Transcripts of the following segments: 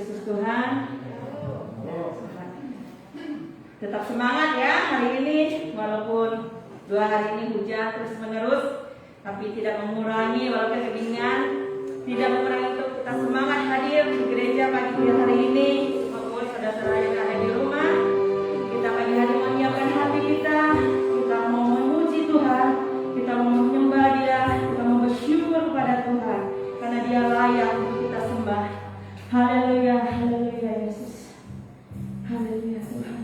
Yesus Tuhan. Tetap semangat ya hari ini, walaupun 2 hari ini hujan terus menerus, tapi tidak mengurangi walaupun kebingungan, tidak mengurangi untuk kita semangat hadir di gereja pagi hari ini maupun saudara-saudara yang ada di rumah. Kita pagi hari menyiapkan hati kita mau memuji Tuhan, kita mau menyembah Dia, kita mau bersyukur kepada Tuhan karena Dia layak untuk kita sembah. Haleluya, haleluya Yesus, haleluya Tuhan.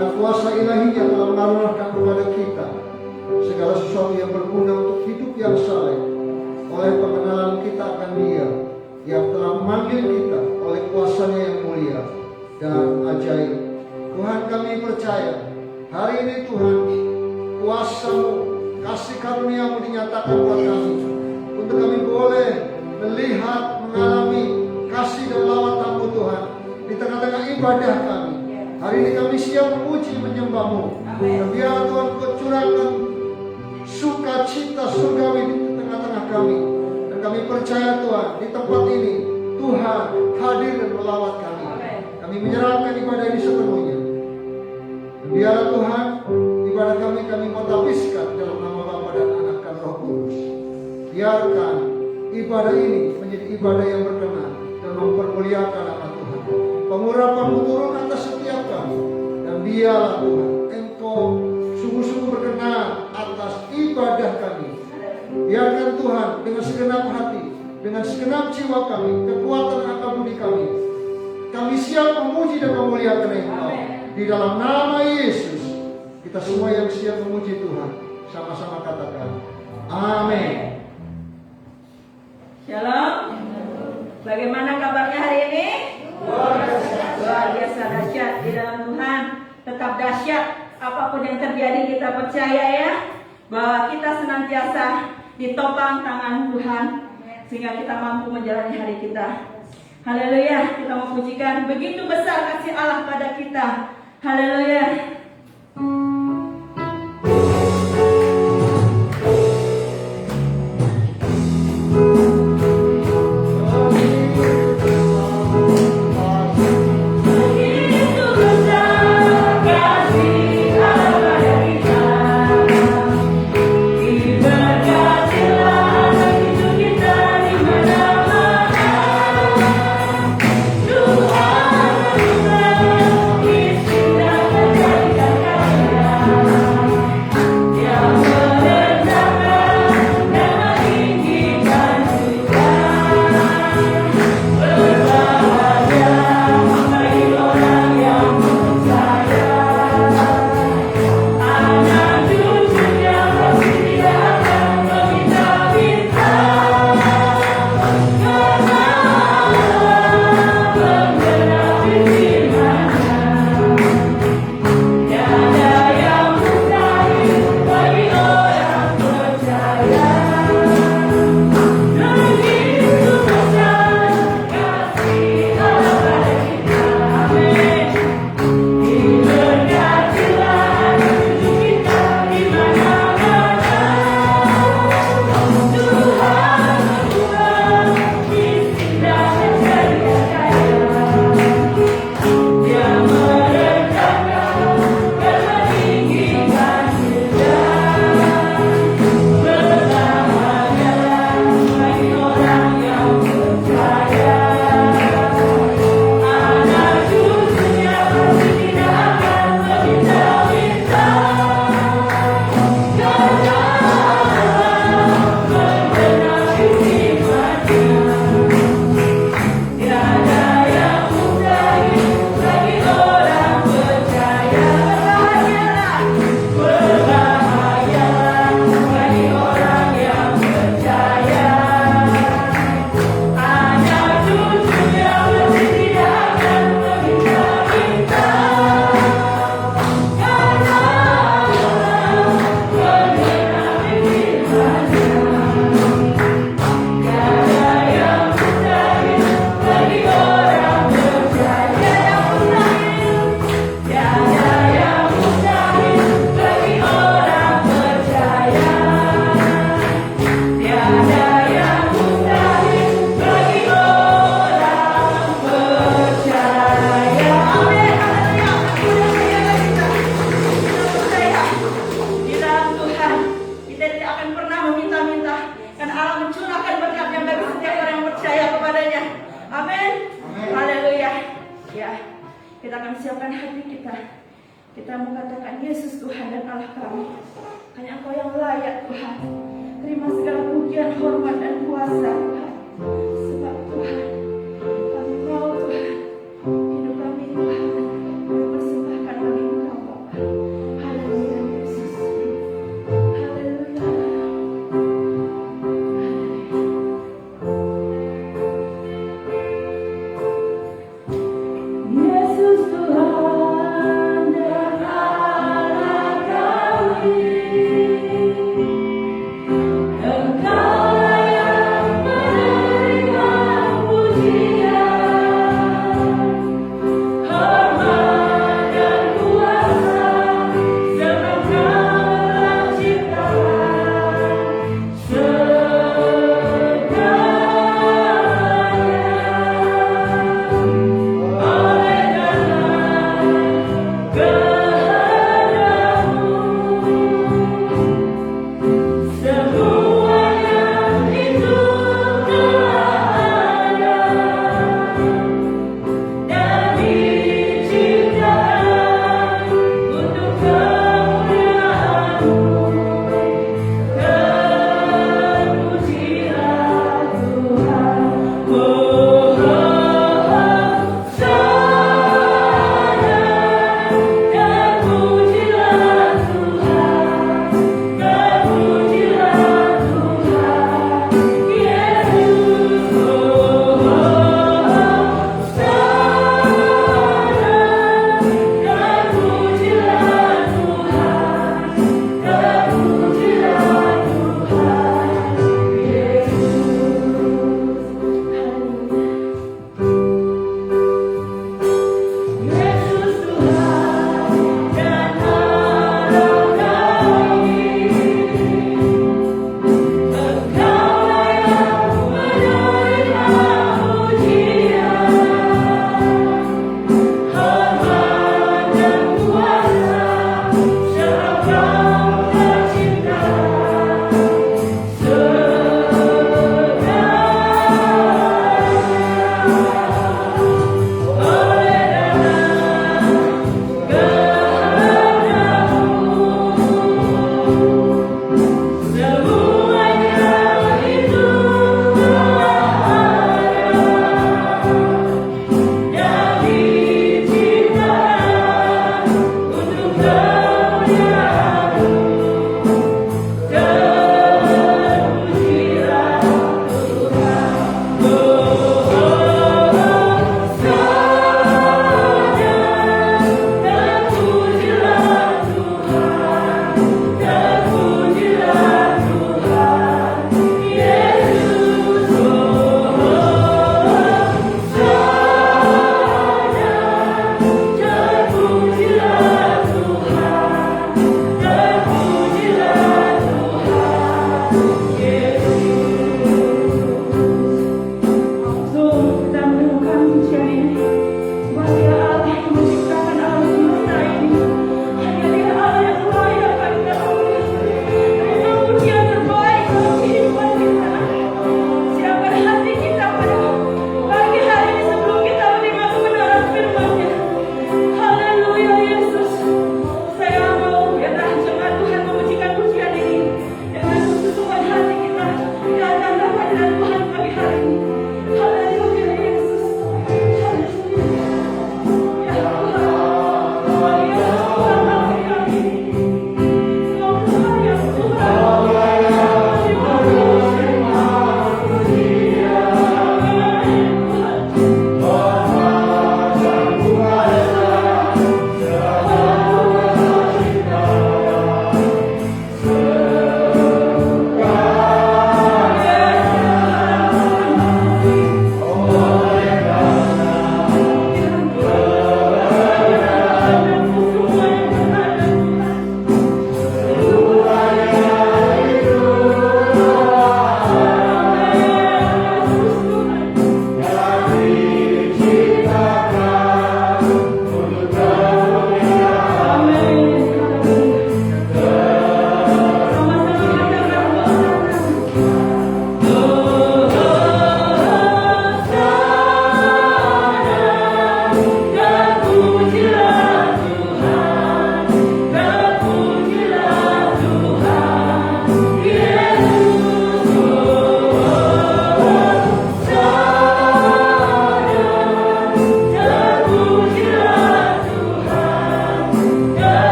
karena kuasa ilahinya telah mengaruniakan kepada kita segala sesuatu yang berguna untuk hidup yang saleh oleh pengenalan kita akan Dia yang telah memanggil kita oleh kuasanya yang mulia dan ajaib. Tuhan, kami percaya hari ini Tuhan, kuasa-Mu, kasih karunia-Mu dinyatakan buat kami untuk kami boleh melihat, mengalami kasih dan lawatan-Mu Tuhan di tengah-tengah ibadah kami. Hari ini kami siap memuji menyembah-Mu. Dan biar Tuhan Kau curahkan sukacita surgawi di tengah-tengah kami. Dan kami percaya Tuhan, di tempat ini Tuhan hadir dan melawat kami. Kami menyerahkan ibadah ini sepenuhnya. Dan biarlah Tuhan, ibadah kami mau habiskan dalam nama Bapa dan Anak dan Roh Kudus. Biarkan ibadah ini menjadi ibadah yang berkenan dan mempermuliakan nama Tuhan. Pengurapan-Mu turun atas setiap kami. Dan biarlah Tuhan, Engkau sungguh-sungguh berkenan atas ibadah kami. Biarkan Tuhan dengan segenap hati, dengan segenap jiwa kami, kekuatan akal budi kami, kami siap memuji dan memuliakan Engkau. Di dalam nama Yesus, kita semua yang siap memuji Tuhan, sama-sama katakan amin. Shalom. Bagaimana kabarnya hari ini? Luar biasa dahsyat di dalam Tuhan. Tetap dahsyat apapun yang terjadi, kita percaya ya bahwa kita senantiasa ditopang tangan Tuhan sehingga kita mampu menjalani hari kita. Haleluya, kita mau pujikan begitu besar kasih Allah pada kita. Haleluya. Kita akan siapkan hati kita. Kita mengatakan Yesus Tuhan dan Allah kami. Hanya Engkau yang layak Tuhan. Terima segala pujian, hormat dan kuasa Tuhan. Sebab Tuhan, kami mau Tuhan, hidup kami Tuhan, persembahkan bagi Engkau.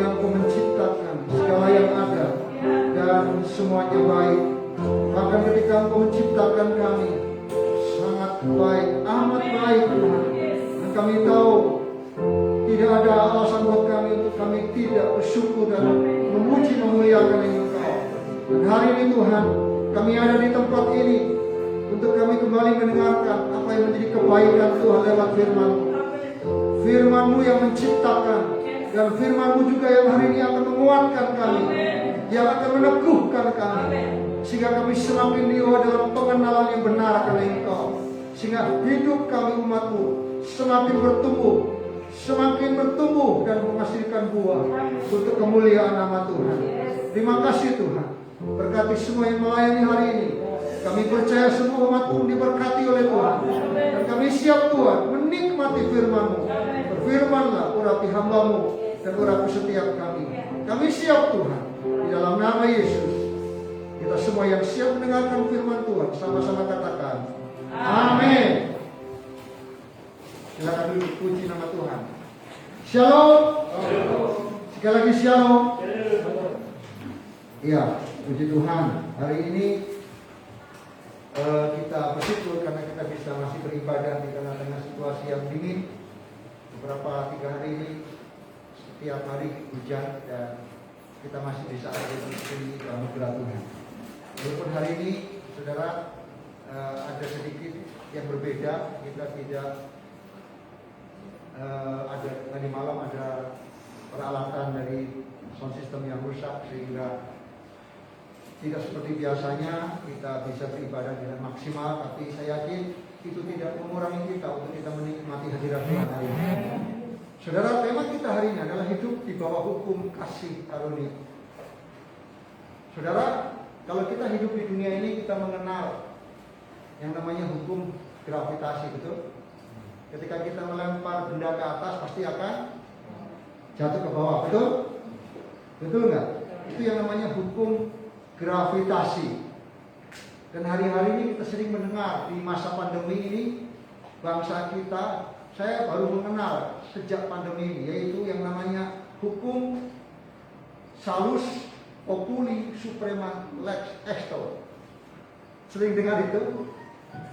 yang Kau menciptakan segala yang ada dan semuanya baik. Bahkan ketika Engkau menciptakan kami sangat baik, amat baik Tuhan. Dan kami tahu tidak ada alasan buat kami untuk kami tidak bersyukur dan memuji memuliakan Engkau. Dan hari ini Tuhan, kami ada di tempat ini untuk kami kembali mendengarkan apa yang menjadi kebaikan Tuhan lewat firman-Mu. Firman-Mu yang menciptakan, dan firman-Mu juga yang hari ini akan menguatkan kami, yang akan meneguhkan kami, sehingga kami semakin liwah dalam pengenalan yang benar akan Engkau, sehingga hidup kami umat-Mu semakin bertumbuh dan menghasilkan buah untuk kemuliaan nama Tuhan. Terima kasih Tuhan, berkati semua yang melayani hari ini. Kami percaya semua umat-Mu diberkati oleh Tuhan, dan kami siap Tuhan menikmati firman-Mu. Berfirmanlah, urapi hamba-Mu dan urapi setiap kami. Kami siap Tuhan, di dalam nama Yesus. Kita semua yang siap mendengarkan firman Tuhan, sama-sama katakan amin. Silakan duduk, puji nama Tuhan. Shalom. Sekali lagi shalom. Iya, puji Tuhan. Hari ini kita bersyukur karena kita bisa masih beribadah di tengah-tengah situasi yang dingin. Beberapa 3 hari ini setiap hari hujan dan kita masih bisa ada di sini dalam anugerah Tuhan. Walaupun hari ini saudara ada sedikit yang berbeda, kita tidak ada tadi malam ada peralatan dari sound system yang rusak sehingga tidak seperti biasanya kita bisa beribadah dengan maksimal, tapi saya yakin itu tidak mengurangi kita untuk kita menikmati hadirat Tuhan hari ini. Saudara, tema kita hari ini adalah hidup di bawah hukum kasih karunia. Saudara, kalau kita hidup di dunia ini kita mengenal yang namanya hukum gravitasi, betul? Ketika kita melempar benda ke atas pasti akan jatuh ke bawah, betul? Betul nggak? Itu yang namanya hukum gravitasi. Dan hari-hari ini kita sering mendengar di masa pandemi ini, bangsa kita, saya baru mengenal sejak pandemi ini, yaitu yang namanya hukum salus populi suprema lex extor. Sering dengar itu?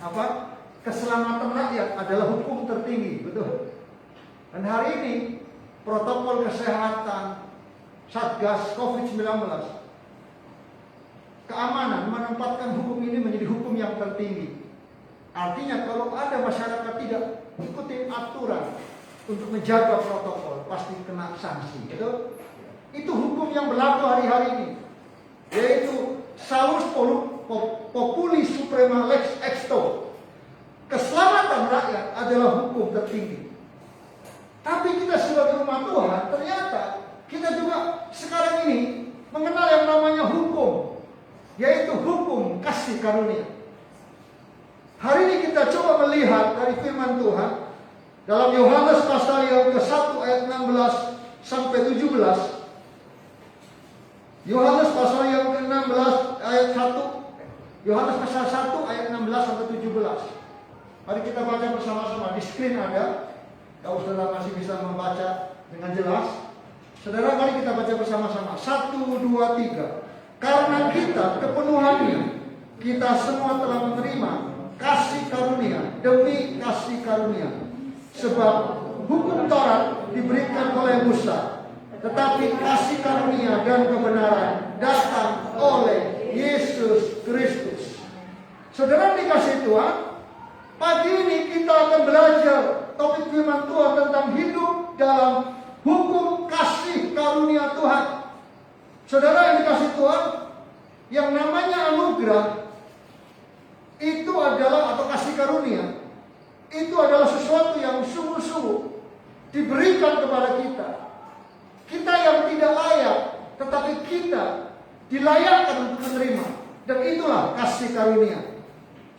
Apa? Keselamatan rakyat adalah hukum tertinggi, betul? Dan hari ini protokol kesehatan Satgas COVID-19, keamanan menempatkan hukum ini menjadi hukum yang tertinggi. Artinya kalau ada masyarakat tidak ikuti aturan untuk menjaga protokol, pasti kena sanksi. Itu hukum yang berlaku hari-hari ini, yaitu salus populi suprema lex extor. Keselamatan rakyat adalah hukum tertinggi. Tapi kita sebagai umat Tuhan, ternyata kita juga sekarang ini mengenal yang namanya hukum, yaitu hukum kasih karunia. Hari ini kita coba melihat dari firman Tuhan dalam Yohanes pasal yang ke-1 ayat 16 sampai 17. Yohanes pasal yang ke-16 ayat 1. Yohanes pasal 1 ayat 16 sampai 17. Mari kita baca bersama-sama. Di screen ada. Kalau saudara masih bisa membaca dengan jelas, saudara, mari kita baca bersama-sama. 1, 2, 3. Karena kita kepenuhannya, kita semua telah menerima kasih karunia demi kasih karunia. Sebab hukum Taurat diberikan oleh Musa, tetapi kasih karunia dan kebenaran datang oleh Yesus Kristus. Saudara dikasih Tuhan, pagi ini kita akan belajar topik firman Tuhan tentang hidup dalam hukum kasih karunia Tuhan. Saudara yang dikasih Tuhan, yang namanya anugerah itu adalah, atau kasih karunia, itu adalah sesuatu yang sungguh-sungguh diberikan kepada kita. Kita yang tidak layak, tetapi kita dilayakkan untuk menerima. Dan itulah kasih karunia.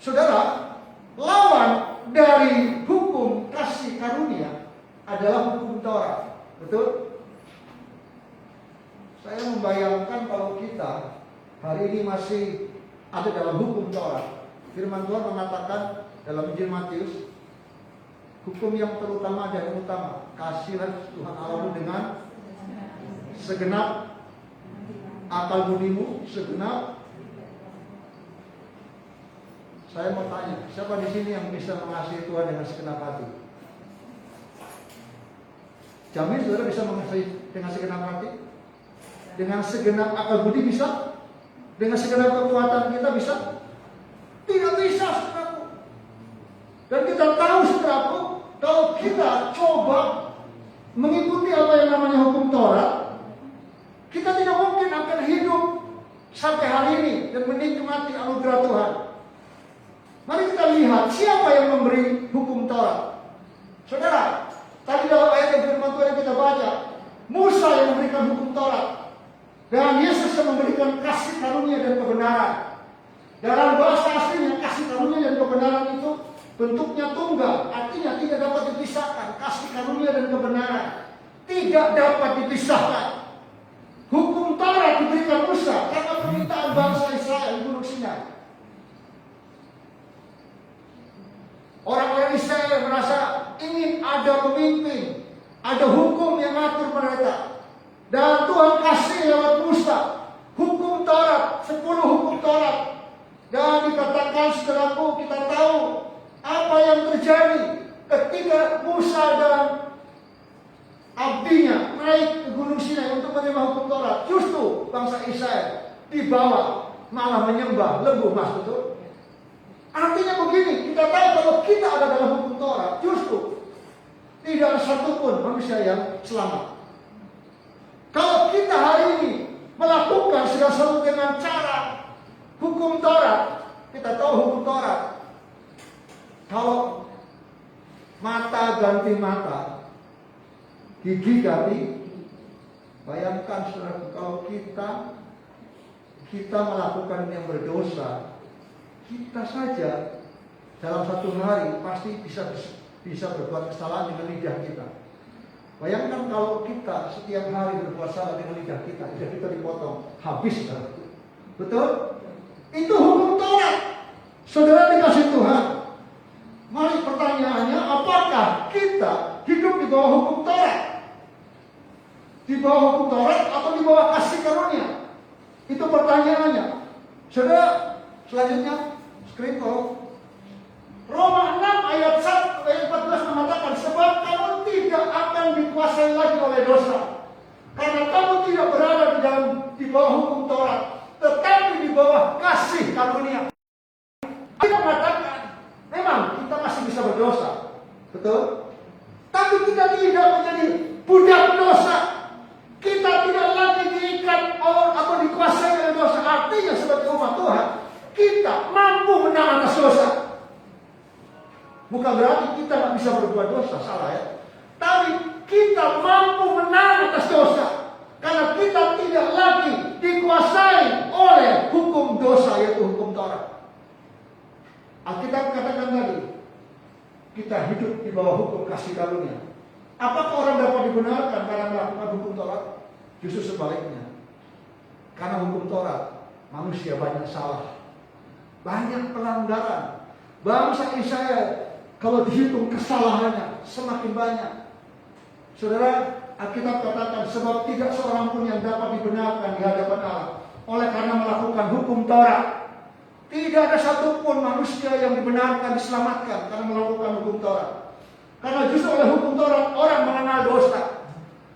Saudara, lawan dari hukum kasih karunia adalah hukum Taurat. Betul? Saya membayangkan kalau kita hari ini masih ada dalam hukum Taurat. Firman Tuhan mengatakan dalam Injil Matius, hukum yang terutama dan utama, kasihlah Tuhan Allahmu dengan segenap akal budimu, segenap. Saya mau tanya, siapa di sini yang bisa mengasihi Tuhan dengan segenap hati? Jamin saudara bisa mengasihi dengan segenap hati? Dengan segenap akal budi bisa? Dengan segenap kekuatan kita bisa? Tidak bisa, saudaraku. Dan kita tahu, saudaraku, kalau kita coba mengikuti apa yang namanya hukum Taurat, kita tidak mungkin akan hidup sampai hari ini dan menikmati anugerah Tuhan. Mari kita lihat siapa yang memberi hukum Taurat. Saudara, tadi dalam ayat yang firman Tuhan yang kita baca, Musa yang memberikan hukum Taurat, dan Yesus yang memberikan kasih karunia dan kebenaran. Dalam bahasa aslinya kasih karunia dan kebenaran itu bentuknya tunggal, artinya tidak dapat dipisahkan. Kasih karunia dan kebenaran tidak dapat dipisahkan. Hukum Taurat diberikan Musa karena permintaan bangsa Israel di Gunung Sinai. Orang-orang Israel merasa ingin ada pemimpin, ada hukum yang mengatur mereka. Dan Tuhan kasih lewat Musa hukum Taurat, 10 hukum Taurat. Dan dikatakan, saudaraku, kita tahu apa yang terjadi ketika Musa dan abdinya naik ke Gunung Sinai untuk menerima hukum Taurat. Justru bangsa Israel dibawa malah menyembah lembu emas, betul? Artinya begini, kita tahu kalau kita ada dalam hukum Taurat, justru tidak ada satupun manusia yang selamat. Kalau kita hari ini melakukan segala sesuatu dengan cara hukum Taurat, kita tahu hukum Taurat, kalau mata ganti mata, gigi ganti, bayangkan saudara, kalau kita melakukan yang berdosa, kita saja dalam satu hari pasti bisa berbuat kesalahan dengan lidah kita. Bayangkan kalau kita setiap hari berbuat salah dengan lidah kita dipotong habis, saudara. Betul? Itu hukum Taurat. Saudara dikasih Tuhan. Mari pertanyaannya, apakah kita hidup di bawah hukum Taurat? Di bawah hukum Taurat atau di bawah kasih karunia? Itu pertanyaannya. Saudara, selanjutnya screen tolong. Roma 6 ayat 1 ayat 14 mengatakan, sebab kamu tidak akan dikuasai lagi oleh dosa, karena kamu tidak berada di bawah hukum Taurat, tetapi di bawah kasih karunia. Kita mengatakan, memang kita masih bisa berdosa, betul? Tapi kita tidak menjadi budak dosa. Kita tidak lagi diikat atau dikuasai oleh dosa. Artinya sebagai umat Tuhan, kita mampu menang atas dosa. Bukan berarti kita tidak bisa berbuat dosa, salah ya. Tapi kita mampu menang atas dosa, karena kita tidak lagi dikuasai oleh hukum dosa, yaitu hukum Taurat. Alkitab katakan tadi, kita hidup di bawah hukum kasih karunia. Apakah orang dapat dibenarkan karena melakukan hukum Taurat? Justru sebaliknya. Karena hukum Taurat, manusia banyak salah, banyak pelanggaran. Bangsa Israel, kalau dihitung kesalahannya semakin banyak. Saudara, Alkitab katakan, sebab tidak seorang pun yang dapat dibenarkan di hadapan Allah oleh karena melakukan hukum Taurat. Tidak ada satupun manusia yang dibenarkan, diselamatkan karena melakukan hukum Taurat. Karena justru oleh hukum Taurat orang mengenal dosa.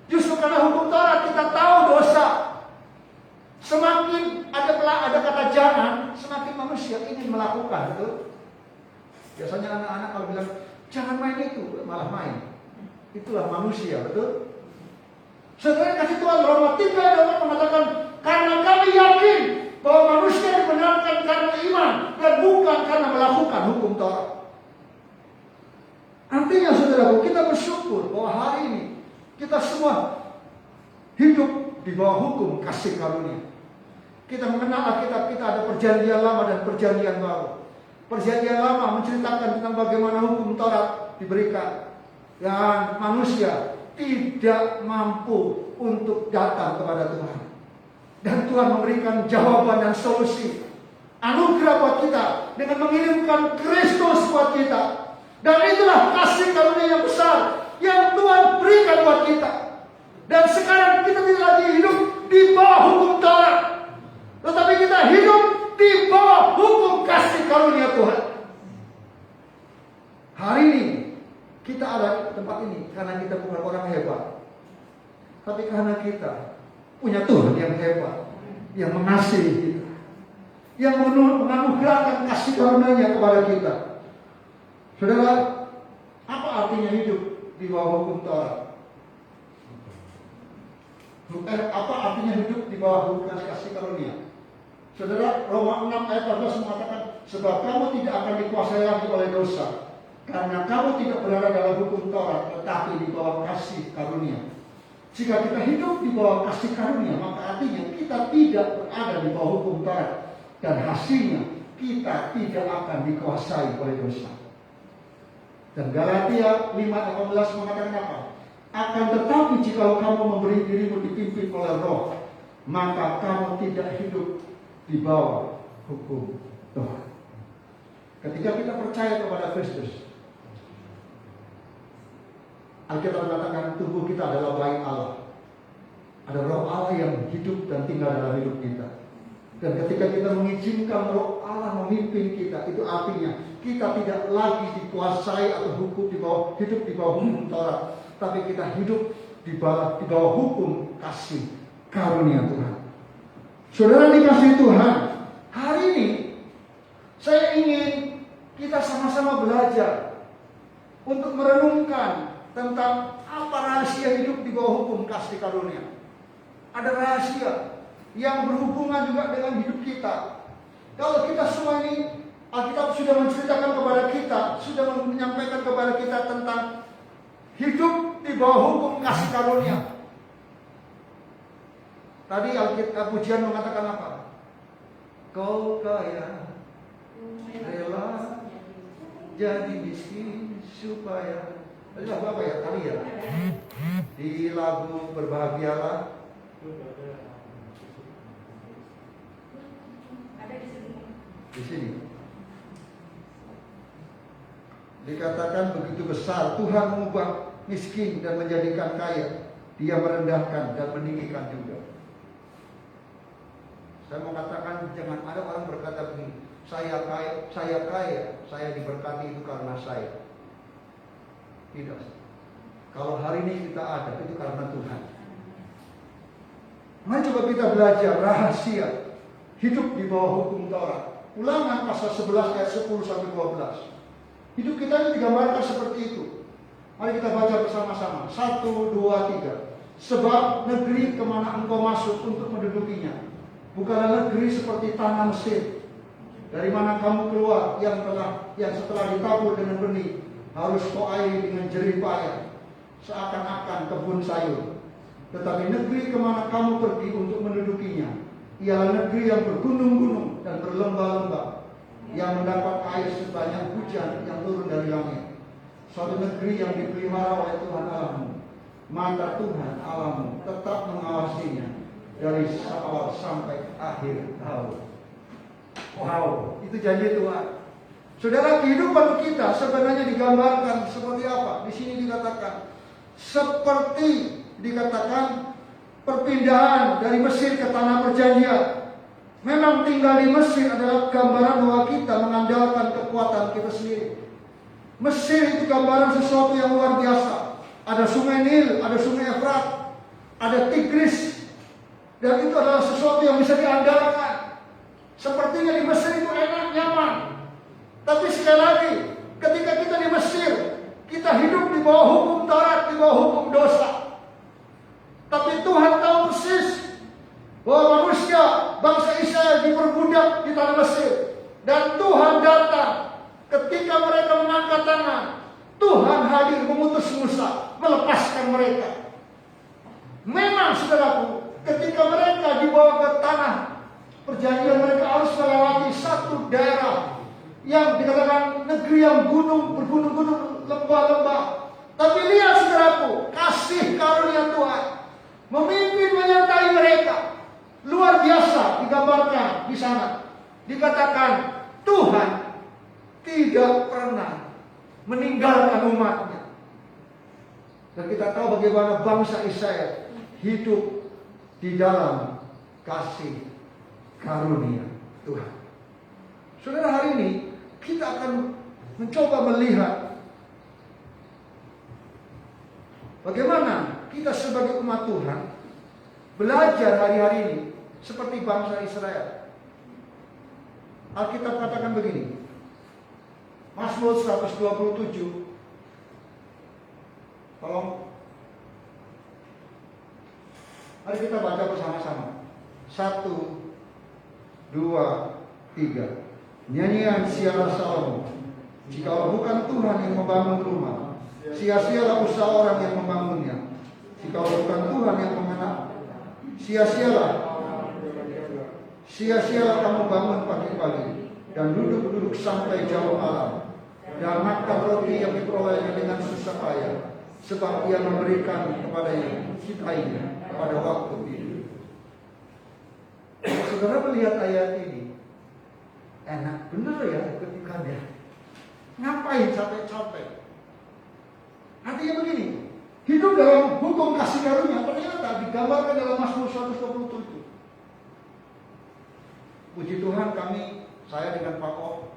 Justru karena hukum Taurat kita tahu dosa. Semakin ada kata jangan, semakin manusia ingin melakukan, betul? Biasanya anak-anak kalau bilang jangan main itu, malah main. Itulah manusia, betul? Saudara kasih Tuhan, Roma 3 ayat 4 mengatakan, karena kami yakin bahwa manusia dibenarkan karena iman dan bukan karena melakukan hukum Taurat. Artinya saudaraku, kita bersyukur bahwa hari ini kita semua hidup di bawah hukum kasih karunia. Kita mengenal Alkitab, kita ada perjanjian lama dan perjanjian baru. Perjanjian lama menceritakan tentang bagaimana hukum Taurat diberikan, dan manusia tidak mampu untuk datang kepada Tuhan. Dan Tuhan memberikan jawaban dan solusi, anugerah buat kita dengan mengirimkan Kristus buat kita. Dan itulah kasih karunia yang besar yang Tuhan berikan buat kita. Dan sekarang kita tidak lagi hidup di bawah hukum Taurat, tetapi kita hidup di bawah hukum kasih karunia Tuhan. Hari ini kita ada di tempat ini karena kita bukan orang hebat, tapi karena kita punya Tuhan yang hebat, yang mengasihi kita, yang menganugerahkan kasih karunia-Nya kepada kita. Saudara, apa artinya hidup di bawah hukum Taurat? Apa artinya hidup di bawah hukum kasih karunia? Saudara, Roma 6 ayat 14 mengatakan, sebab kamu tidak akan dikuasai lagi oleh dosa, karena kamu tidak berada dalam hukum Taurat, tetapi di bawah kasih karunia. Jika kita hidup di bawah kasih karunia, maka artinya kita tidak berada di bawah hukum Taurat, dan hasilnya kita tidak akan dikuasai oleh dosa. Dan Galatia 5:18 mengatakan apa? Akan tetapi jika kamu memberi dirimu dipimpin oleh Roh, maka kamu tidak hidup di bawah hukum Tuhan. Ketika kita percaya kepada Kristus, Alkitab mengatakan tubuh kita adalah bayi Allah. Ada Roh Allah yang hidup dan tinggal dalam hidup kita. Dan ketika kita mengizinkan Roh Allah memimpin kita, itu artinya kita tidak lagi dikuasai atau hidup di bawah hukum Taurat, tapi kita hidup di bawah hukum kasih karunia Tuhan. Saudara dikasih Tuhan, hari ini saya ingin kita sama-sama belajar untuk merenungkan tentang apa rahasia hidup di bawah hukum kasih karunia. Ada rahasia yang berhubungan juga dengan hidup kita. Kalau kita semua ini, Alkitab sudah menceritakan kepada kita, sudah menyampaikan kepada kita tentang hidup di bawah hukum kasih karunia. Tadi Alkitab pujian mengatakan apa? Kau kaya, rela jadi miskin supaya. Tadi lagu apa ya? Tadi ya. Di lagu Berbahagialah. Di sini dikatakan begitu besar Tuhan mengubah miskin dan menjadikan kaya, Dia merendahkan dan meninggikan juga. Saya mau katakan, jangan ada orang berkata begini, saya kaya, saya diberkati itu karena saya. Tidak. Kalau hari ini kita ada, itu karena Tuhan. Mari coba kita belajar rahasia hidup di bawah hukum Taurat. Ulangan pasal 11 ayat 10 sampai 12. Hidup kita ini digambarkan seperti itu. Mari kita baca bersama-sama. 1, 2, 3. Sebab negeri kemana engkau masuk untuk mendudukinya bukanlah negeri seperti tanah Mesir, dari mana kamu keluar, yang setelah ditabur dengan benih harus kau airi dengan jerih payah, seakan-akan kebun sayur. Tetapi negeri kemana kamu pergi untuk mendudukinya ialah negeri yang bergunung-gunung dan berlembah-lembah, yang mendapat air sebanyak hujan yang turun dari langit. Suatu negeri yang dipelihara oleh Tuhan Allahmu, mata Tuhan Allahmu tetap mengawasinya dari awal sampai akhir tahun. Wow, itu janji Tuhan. Saudara, kehidupan kita sebenarnya digambarkan seperti apa? Di sini dikatakan seperti perpindahan dari Mesir ke tanah perjanjian. Memang tinggal di Mesir adalah gambaran bahwa kita mengandalkan kekuatan kita sendiri. Mesir itu gambaran sesuatu yang luar biasa. Ada sungai Nil, ada sungai Efrat, ada Tigris, dan itu adalah sesuatu yang bisa diandalkan. Sepertinya di Mesir itu enak, nyaman. Tapi sekali lagi, ketika kita di Mesir, kita hidup di bawah hukum Taurat, di bawah hukum dosa. Tapi Tuhan tahu persis bahwa manusia, bangsa Israel diperbudak di tanah Mesir. Dan Tuhan datang ketika mereka mengangkat tangan. Tuhan hadir mengutus Musa, melepaskan mereka. Memang saudaraku, ketika mereka dibawa ke tanah perjanjian, mereka harus melewati satu daerah yang dikatakan negeri yang bergunung-gunung, lembah-lembah. Tapi lihat saudaraku, kasih karunia Tuhan memimpin menyertai mereka. Luar biasa digambarkan di sana. Dikatakan Tuhan tidak pernah meninggalkan umatnya. Dan kita tahu bagaimana bangsa Israel hidup di dalam kasih karunia Tuhan. Saudara, hari ini kita akan mencoba melihat bagaimana kita sebagai umat Tuhan belajar hari-hari ini seperti bangsa Israel. Alkitab katakan begini, Mazmur 127. Tolong, mari kita baca bersama-sama. 1, 2, 3. Nyanyian siara Salomo. Jikalau bukan Tuhan yang membangun rumah, sia-sialah usaha orang yang membangunnya. Jikalau bukan Tuhan yang mengenal, sia-sialah kamu bangun pagi-pagi dan duduk-duduk sampai jauh malam, dan makan roti yang diperolehnya dengan susah payah, sebab ia memberikan kepadanya hidayahnya pada waktu tidur. Saudara melihat ayat ini, enak benar ya ketikanya. Ngapain capek-capek? Artinya begini, hidup dalam hukum kasih karunia ternyata digambarkan dalam Mazmur 127. Puji Tuhan, saya dengan Pak Om,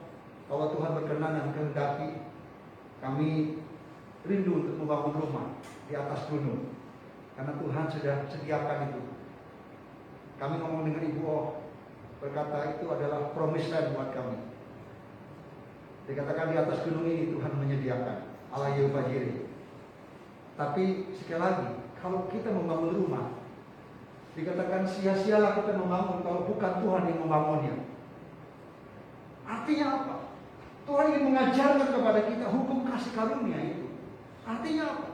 bahwa Tuhan berkenan dan kehendaki, kami rindu untuk membangun rumah di atas gunung, karena Tuhan sudah sediakan itu. Kami ngomong dengan Ibu O, berkata itu adalah promise land buat kami. Dikatakan di atas gunung ini Tuhan menyediakan, Allah Yehova Jireh. Tapi sekali lagi, kalau kita membangun rumah, dikatakan sia-sialah kita membangun kalau bukan Tuhan yang membangunnya. Artinya apa? Tuhan ingin mengajarkan kepada kita hukum kasih karunia itu. Artinya apa?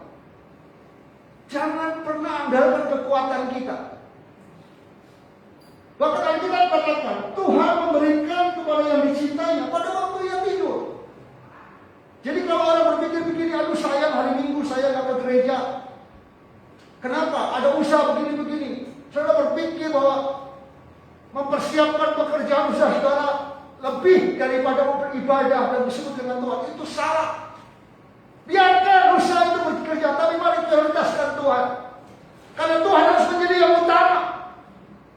Jangan pernah andalkan kekuatan kita. Bahkan Alkitab katakan Tuhan memberikan kepada yang dicintainya pada waktu yang tidur. Jadi kalau orang berpikir begini, aduh sayang hari Minggu saya nggak ke gereja. Kenapa? Ada usaha begini-begini. Saudara berpikir bahwa mempersiapkan pekerjaan usaha saudara lebih daripada beribadah dan disebut dengan Tuhan, itu salah. Biarkan usaha itu bekerja, tapi mari prioritaskan Tuhan. Karena Tuhan harus menjadi yang utama.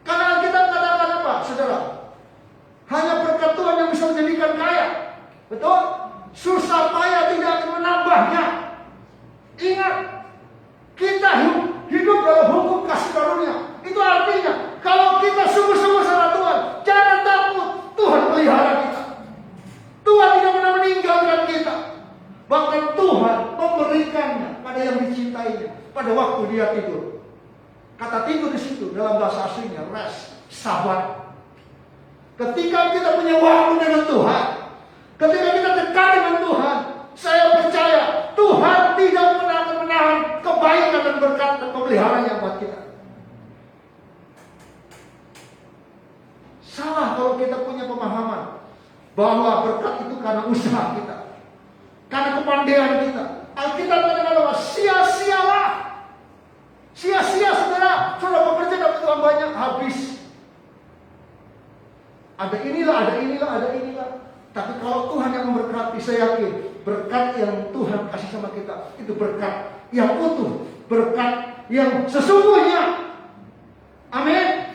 Karena kita katakan apa, saudara? Hanya berkat Tuhan yang bisa menjadikan kaya. Betul? Susah payah tidak akan menambahnya. Ingat, kita hidup dalam hukum kasih karunia. Itu artinya, kalau kita sungguh-sungguh sama Tuhan, jangan takut. Tuhan pelihara kita. Tuhan tidak pernah meninggalkan kita. Bahkan Tuhan memberikannya pada yang dicintainya pada waktu dia tidur. Kata tidur di situ dalam bahasa aslinya rest, sabat. Ketika kita punya waktu dengan Tuhan, ketika kita dekat dengan Tuhan, saya percaya Tuhan tidak pernah akan menahan kebaikan dan berkat dan pemeliharaan yang buat kita. Salah kalau kita punya pemahaman bahwa berkat itu karena usaha kita, karena kepandaian kita. Alkitab katakan bahwa sia-sialah. Sia-sia saudara, saudara bekerja dapat uang banyak, habis. Ada inilah. Tapi kalau Tuhan yang memberkati, saya yakin berkat yang Tuhan kasih sama kita itu berkat yang utuh, berkat yang sesungguhnya. Amin.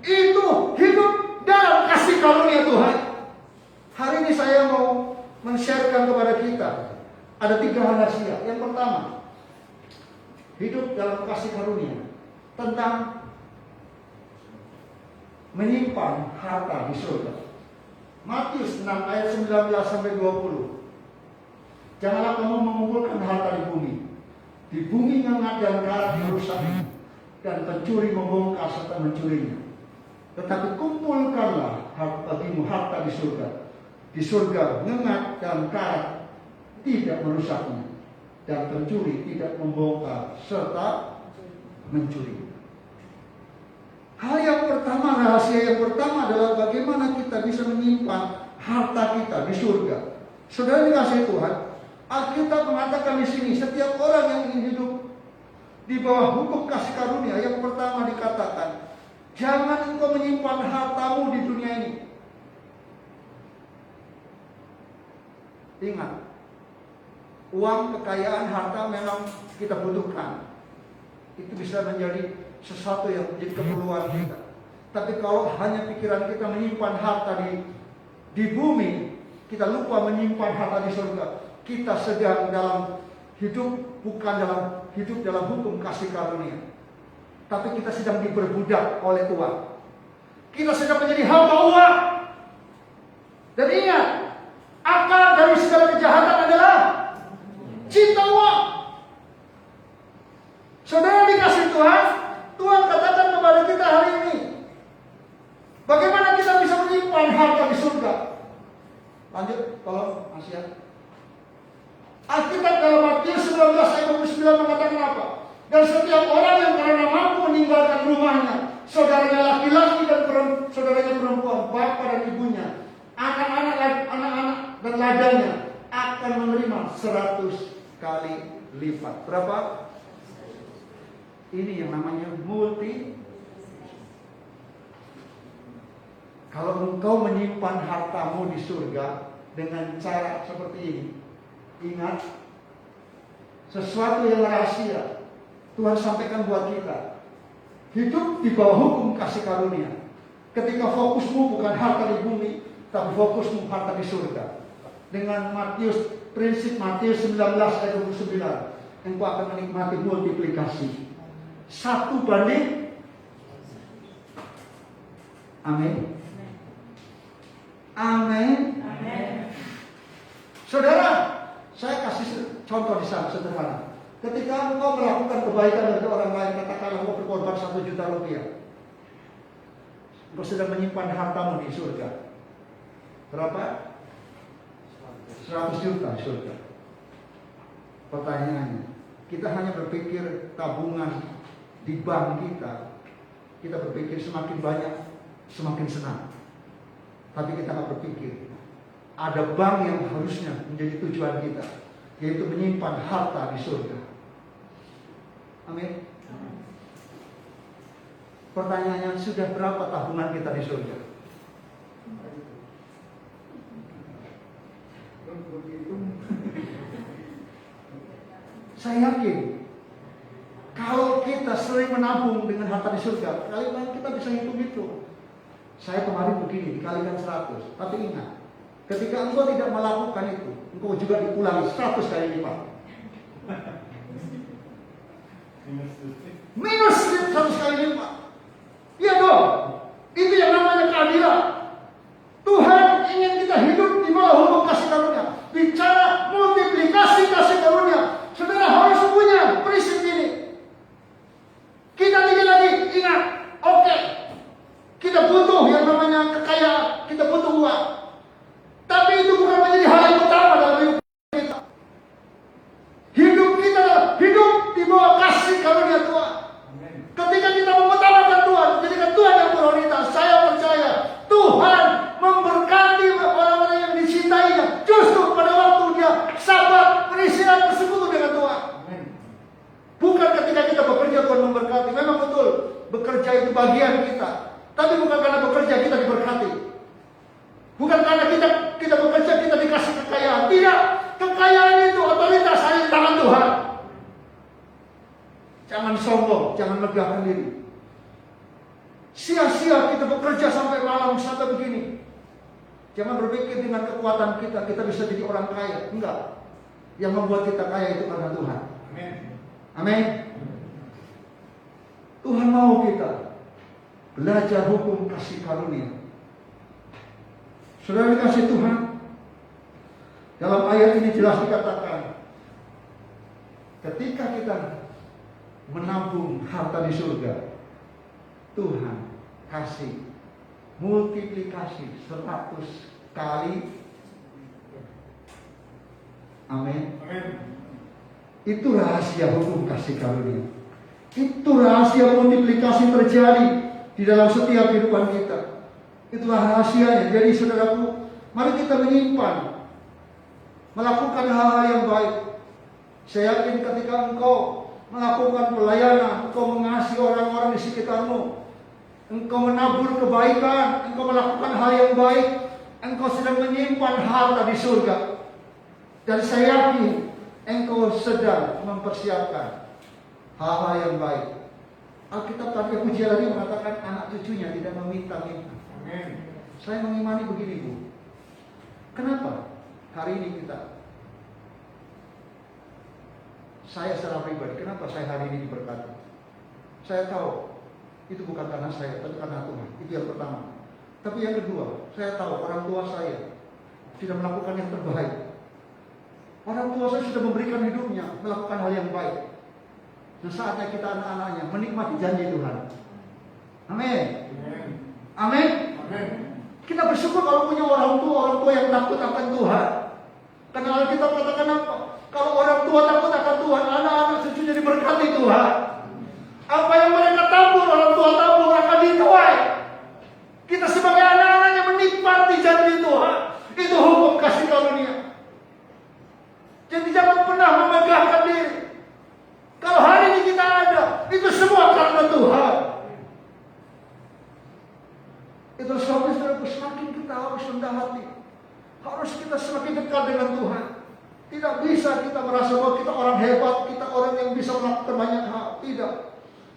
Itu hidup dalam kasih karunia Tuhan. Hari ini saya mau men-sharekan kepada kita ada 3 rahasia. Yang pertama, hidup dalam kasih karunia tentang menyimpan harta di surga. Matius 6 ayat 19 sampai 20. Janganlah kamu mengumpulkan harta di bumi. Di bumi ngengat dan karat merusak, dan pencuri membongkar serta mencurinya. Tetapi kumpulkanlah bagimu harta di surga. Di surga ngengat dan karat tidak merusaknya, dan pencuri tidak membongkar serta mencuri. Hal yang pertama, rahasia yang pertama adalah bagaimana kita bisa menyimpan harta kita di surga. Saudara dikasihi Tuhan, Alkitab mengatakan di sini setiap orang yang ingin hidup di bawah hukum kasih karunia, yang pertama dikatakan, jangan engkau menyimpan hartamu di dunia ini. Ingat, uang, kekayaan, harta memang kita butuhkan. Itu bisa menjadi sesuatu yang menjadi keperluan kita. Tapi kalau hanya pikiran kita menyimpan harta di bumi, kita lupa menyimpan harta di surga. Kita sedang dalam hidup, bukan dalam hidup dalam hukum kasih karunia, tapi kita sedang diperbudak oleh uang. Kita sedang menjadi hamba uang. Dan ingat, akar dari segala kejahatan adalah cinta uang. Saudara dikasih Tuhan, Tuhan katakan kepada kita hari ini, bagaimana kita bisa menyimpan harta di surga. Lanjut, tolong Asia. Alkitab dalam Matius 19 ayat 29 mengatakan apa? Dan setiap orang yang karena mampu meninggalkan rumahnya, saudaranya laki-laki dan saudaranya perempuan, bapak dan ibunya, anak-anak dan ladangnya akan menerima 100 kali lipat. Berapa? Ini yang namanya multi. Kalau engkau menyimpan hartamu di surga dengan cara seperti ini, ingat, sesuatu yang rahasia Tuhan sampaikan buat kita. Hidup di bawah hukum kasih karunia. Ketika fokusmu bukan harta di bumi, tapi fokusmu harta di surga. Dengan prinsip Matius 19 ayat 29, engkau akan menikmati multiplikasi 1 banding. Amin. Amin. Saudara, saya kasih contoh di sana sederhana. Ketika engkau melakukan kebaikan bagi orang lain, katakanlah engkau berkorban 1 juta rupiah, engkau sedang menyimpan hartamu di surga. Berapa? 100 juta di surga. Pertanyaannya, kita hanya berpikir tabungan di bank kita. Kita berpikir semakin banyak, semakin senang. Tapi kita nggak berpikir ada bank yang harusnya menjadi tujuan kita, yaitu menyimpan harta di surga. Amin. Pertanyaannya, sudah berapa tabungan kita di surga? Saya yakin kalau kita sering menabung dengan harta di surga, kali-kali kita bisa hitung itu. Saya kemarin begini, dikalikan 100. Tapi ingat, ketika engkau tidak melakukan itu, engkau juga dipulangi 100 kali lipat. Minus 100 kali lipat. Iya dong. Itu yang namanya keadilan. Tuhan ingin kita hidup di bawah hukum kasih karunia. Bicara multiplikasi kasih karunia, saudara harus punya prinsip ini. Kita lagi ingat, oke, kita butuh yang namanya kekayaan, kita butuh uang. Tapi itu bukan menjadi hal yang utama dalam hidup kita. Hidup kita hidup di bawah kasih karunia Tuhan. Ketika kita mengutamakan Tuhan, jadikan Tuhan yang prioritas, saya percaya Tuhan memberkati orang-orang yang dicintainya. Justru pada waktu dia sabar beristirahat bersekutu dengan Tuhan. Bukan ketika kita bekerja Tuhan memberkati. Memang betul, bekerja itu bagian kita. Tapi bukan karena bekerja kita diberkati. Bukan karena kita bekerja kita dikasih kekayaan. Tidak, kekayaan itu otoritas hanya di tangan Tuhan. Jangan sombong, jangan megahkan diri. Sia-sia kita bekerja sampai malam, sampai begini. Jangan berpikir dengan kekuatan kita bisa jadi orang kaya. Enggak. Yang membuat kita kaya itu karena Tuhan. Amin. Amin. Tuhan mau kita belajar hukum kasih karunia. Saudara dikasih Tuhan, dalam ayat ini jelas dikatakan, ketika kita menabung harta di surga, Tuhan kasih multiplikasi 100 kali. Amin. Itu rahasia hukum kasih karunia. Itu rahasia multiplikasi terjadi di dalam setiap kehidupan kita. Itulah rahasianya. Jadi saudaraku, mari kita menyimpan, melakukan hal-hal yang baik. Saya yakin ketika engkau melakukan pelayanan, engkau mengasihi orang-orang di sekitarmu, engkau menabur kebaikan, engkau melakukan hal yang baik, engkau sedang menyimpan harta di surga. Dan saya yakin engkau sedang mempersiapkan hal-hal yang baik Alkitab tadi puji lagi mengatakan anak cucunya tidak meminta-minta. Saya mengimani begini, Bu. Kenapa hari ini saya secara pribadi, kenapa saya hari ini diberkati? Saya tahu itu bukan karena saya, tapi karena Tuhan. Itu yang pertama. Tapi yang kedua, saya tahu orang tua saya tidak melakukan yang terbaik. Orang tua saya sudah memberikan hidupnya, melakukan hal yang baik. Nah, saatnya kita anak-anaknya menikmati janji Tuhan. Amin. Amin. Kita bersyukur kalau punya orang tua yang takut akan Tuhan. Karena Alkitab katakan apa? Kalau orang tua takut akan Tuhan, anak-anak cucunya diberkati Tuhan. Apa yang mereka tabur, orang tua tabur akan dituai. Kita sebagai anak-anaknya menikmati janji Tuhan. Itu hukum kasih karunia. Jadi jangan pernah memegahkan diri. Kalau hari ini kita ada, itu semua karena Tuhan. Itu saudara-saudaraku, semakin kita harus rendah hati. Harus kita semakin dekat dengan Tuhan. Tidak bisa kita merasa bahwa kita orang hebat, kita orang yang bisa melakukan banyak hal. Tidak.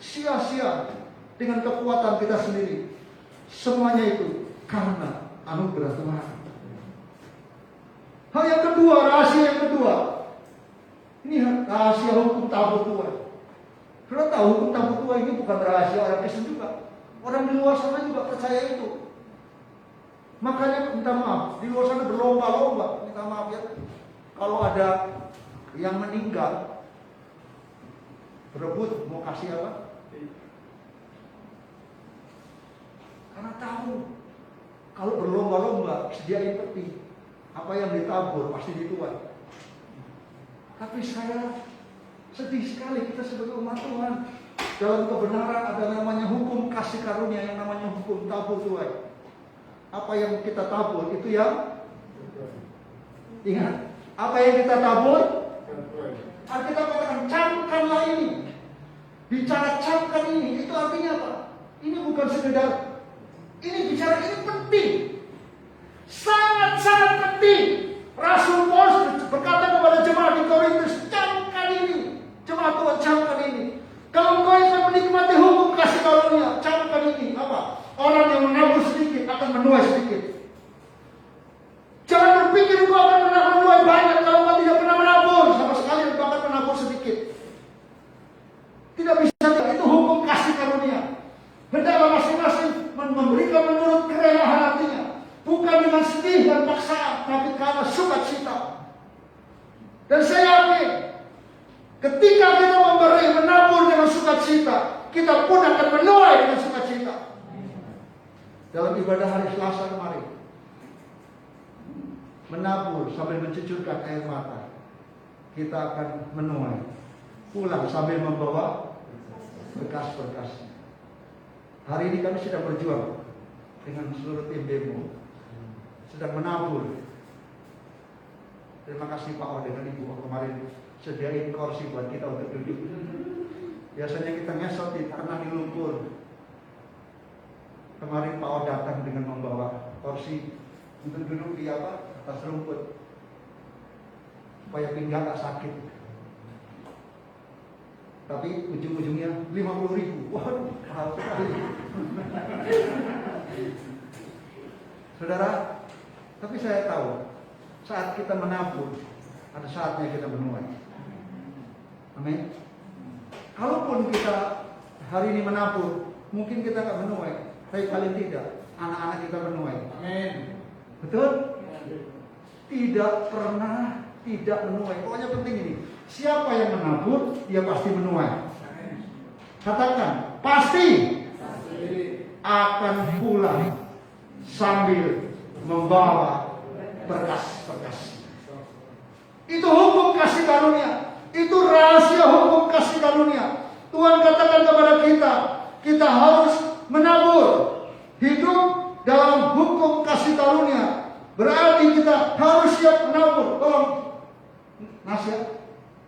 Sia-sia dengan kekuatan kita sendiri. Semuanya itu karena anugerah Tuhan. Hal yang kedua, rahasia yang kedua. Ini rahasia hukum tabur tuai. Sudah tahu hukum tabur tuai ini bukan rahasia orang Kristen juga. Orang di luar sana juga percaya itu. Makanya minta maaf, di luar sana berlomba-lomba, minta maaf ya. Kalau ada yang meninggal, berebut mau kasih apa? Karena tahu kalau berlomba-lomba sediain peti, apa yang ditabur pasti dituai. Tapi saya sedih sekali kita sebagai umat Tuhan. Dalam kebenaran ada namanya hukum kasih karunia, yang namanya hukum tabur tuai. Apa yang kita tabur itu yang ingat. Apa yang kita tabur? Alkitab katakan camkanlah ini. Bicara camkan ini, itu artinya apa? Ini bukan sekedar. Ini bicara, ini penting. Sangat-sangat penting. Rasul Paulus berkata kepada jemaat di Korintus, camkan ini. Jemaat Tuhan, camkan ini. Kalau kau ingin menikmati hukum kasih karunia, camkan ini. Apa? Orang yang menabur sedikit akan menuai sedikit. Jangan berpikir kau akan menuai banyak kalau kau tidak pernah menabur. Sama sekali kau akan menabur sedikit. Tidak bisa, itu hukum kasih karunia. Hendaklah masing-masing memberikan menurut kerelaan hatinya. Bukan dengan sedih dan paksaan, tapi karena sukacita. Dan saya yakin, ketika kita memberi, menabur dengan sukacita, kita pun akan menuai dengan sukacita. Dalam ibadah hari Selasa kemarin, menabur sambil mencucurkan air mata, kita akan menuai. Pulang sambil membawa berkas-berkas. Hari ini kami sedang berjuang dengan seluruh tim demo, sedang menabur. Terima kasih Pak O dengan Ibu kemarin sediain kursi buat kita untuk duduk. Biasanya kita ngesot di tanah, di lumpur. Kemarin Pak O datang dengan membawa kursi untuk duduk di atas rumput, supaya pinggang tak sakit. Tapi ujung-ujungnya 50.000. Waduh, mahal sekali. Saudara, tapi saya tahu saat kita menabur, ada saatnya kita menuai. Amin. Kalaupun kita hari ini menabur, mungkin kita akan menuai, tapi paling tidak anak-anak kita menuai. Amin. Betul? Tidak pernah tidak menuai. Pokoknya penting ini. Siapa yang menabur, dia pasti menuai. Katakan, pasti akan pulang sambil membawa berkas-berkas. Itu hukum kasih karunia. Itu rahasia hukum kasih karunia. Tuhan katakan kepada kita, kita harus menabur, hidup dalam hukum kasih karunia. Berarti kita harus siap menabur. Tolong nasihat.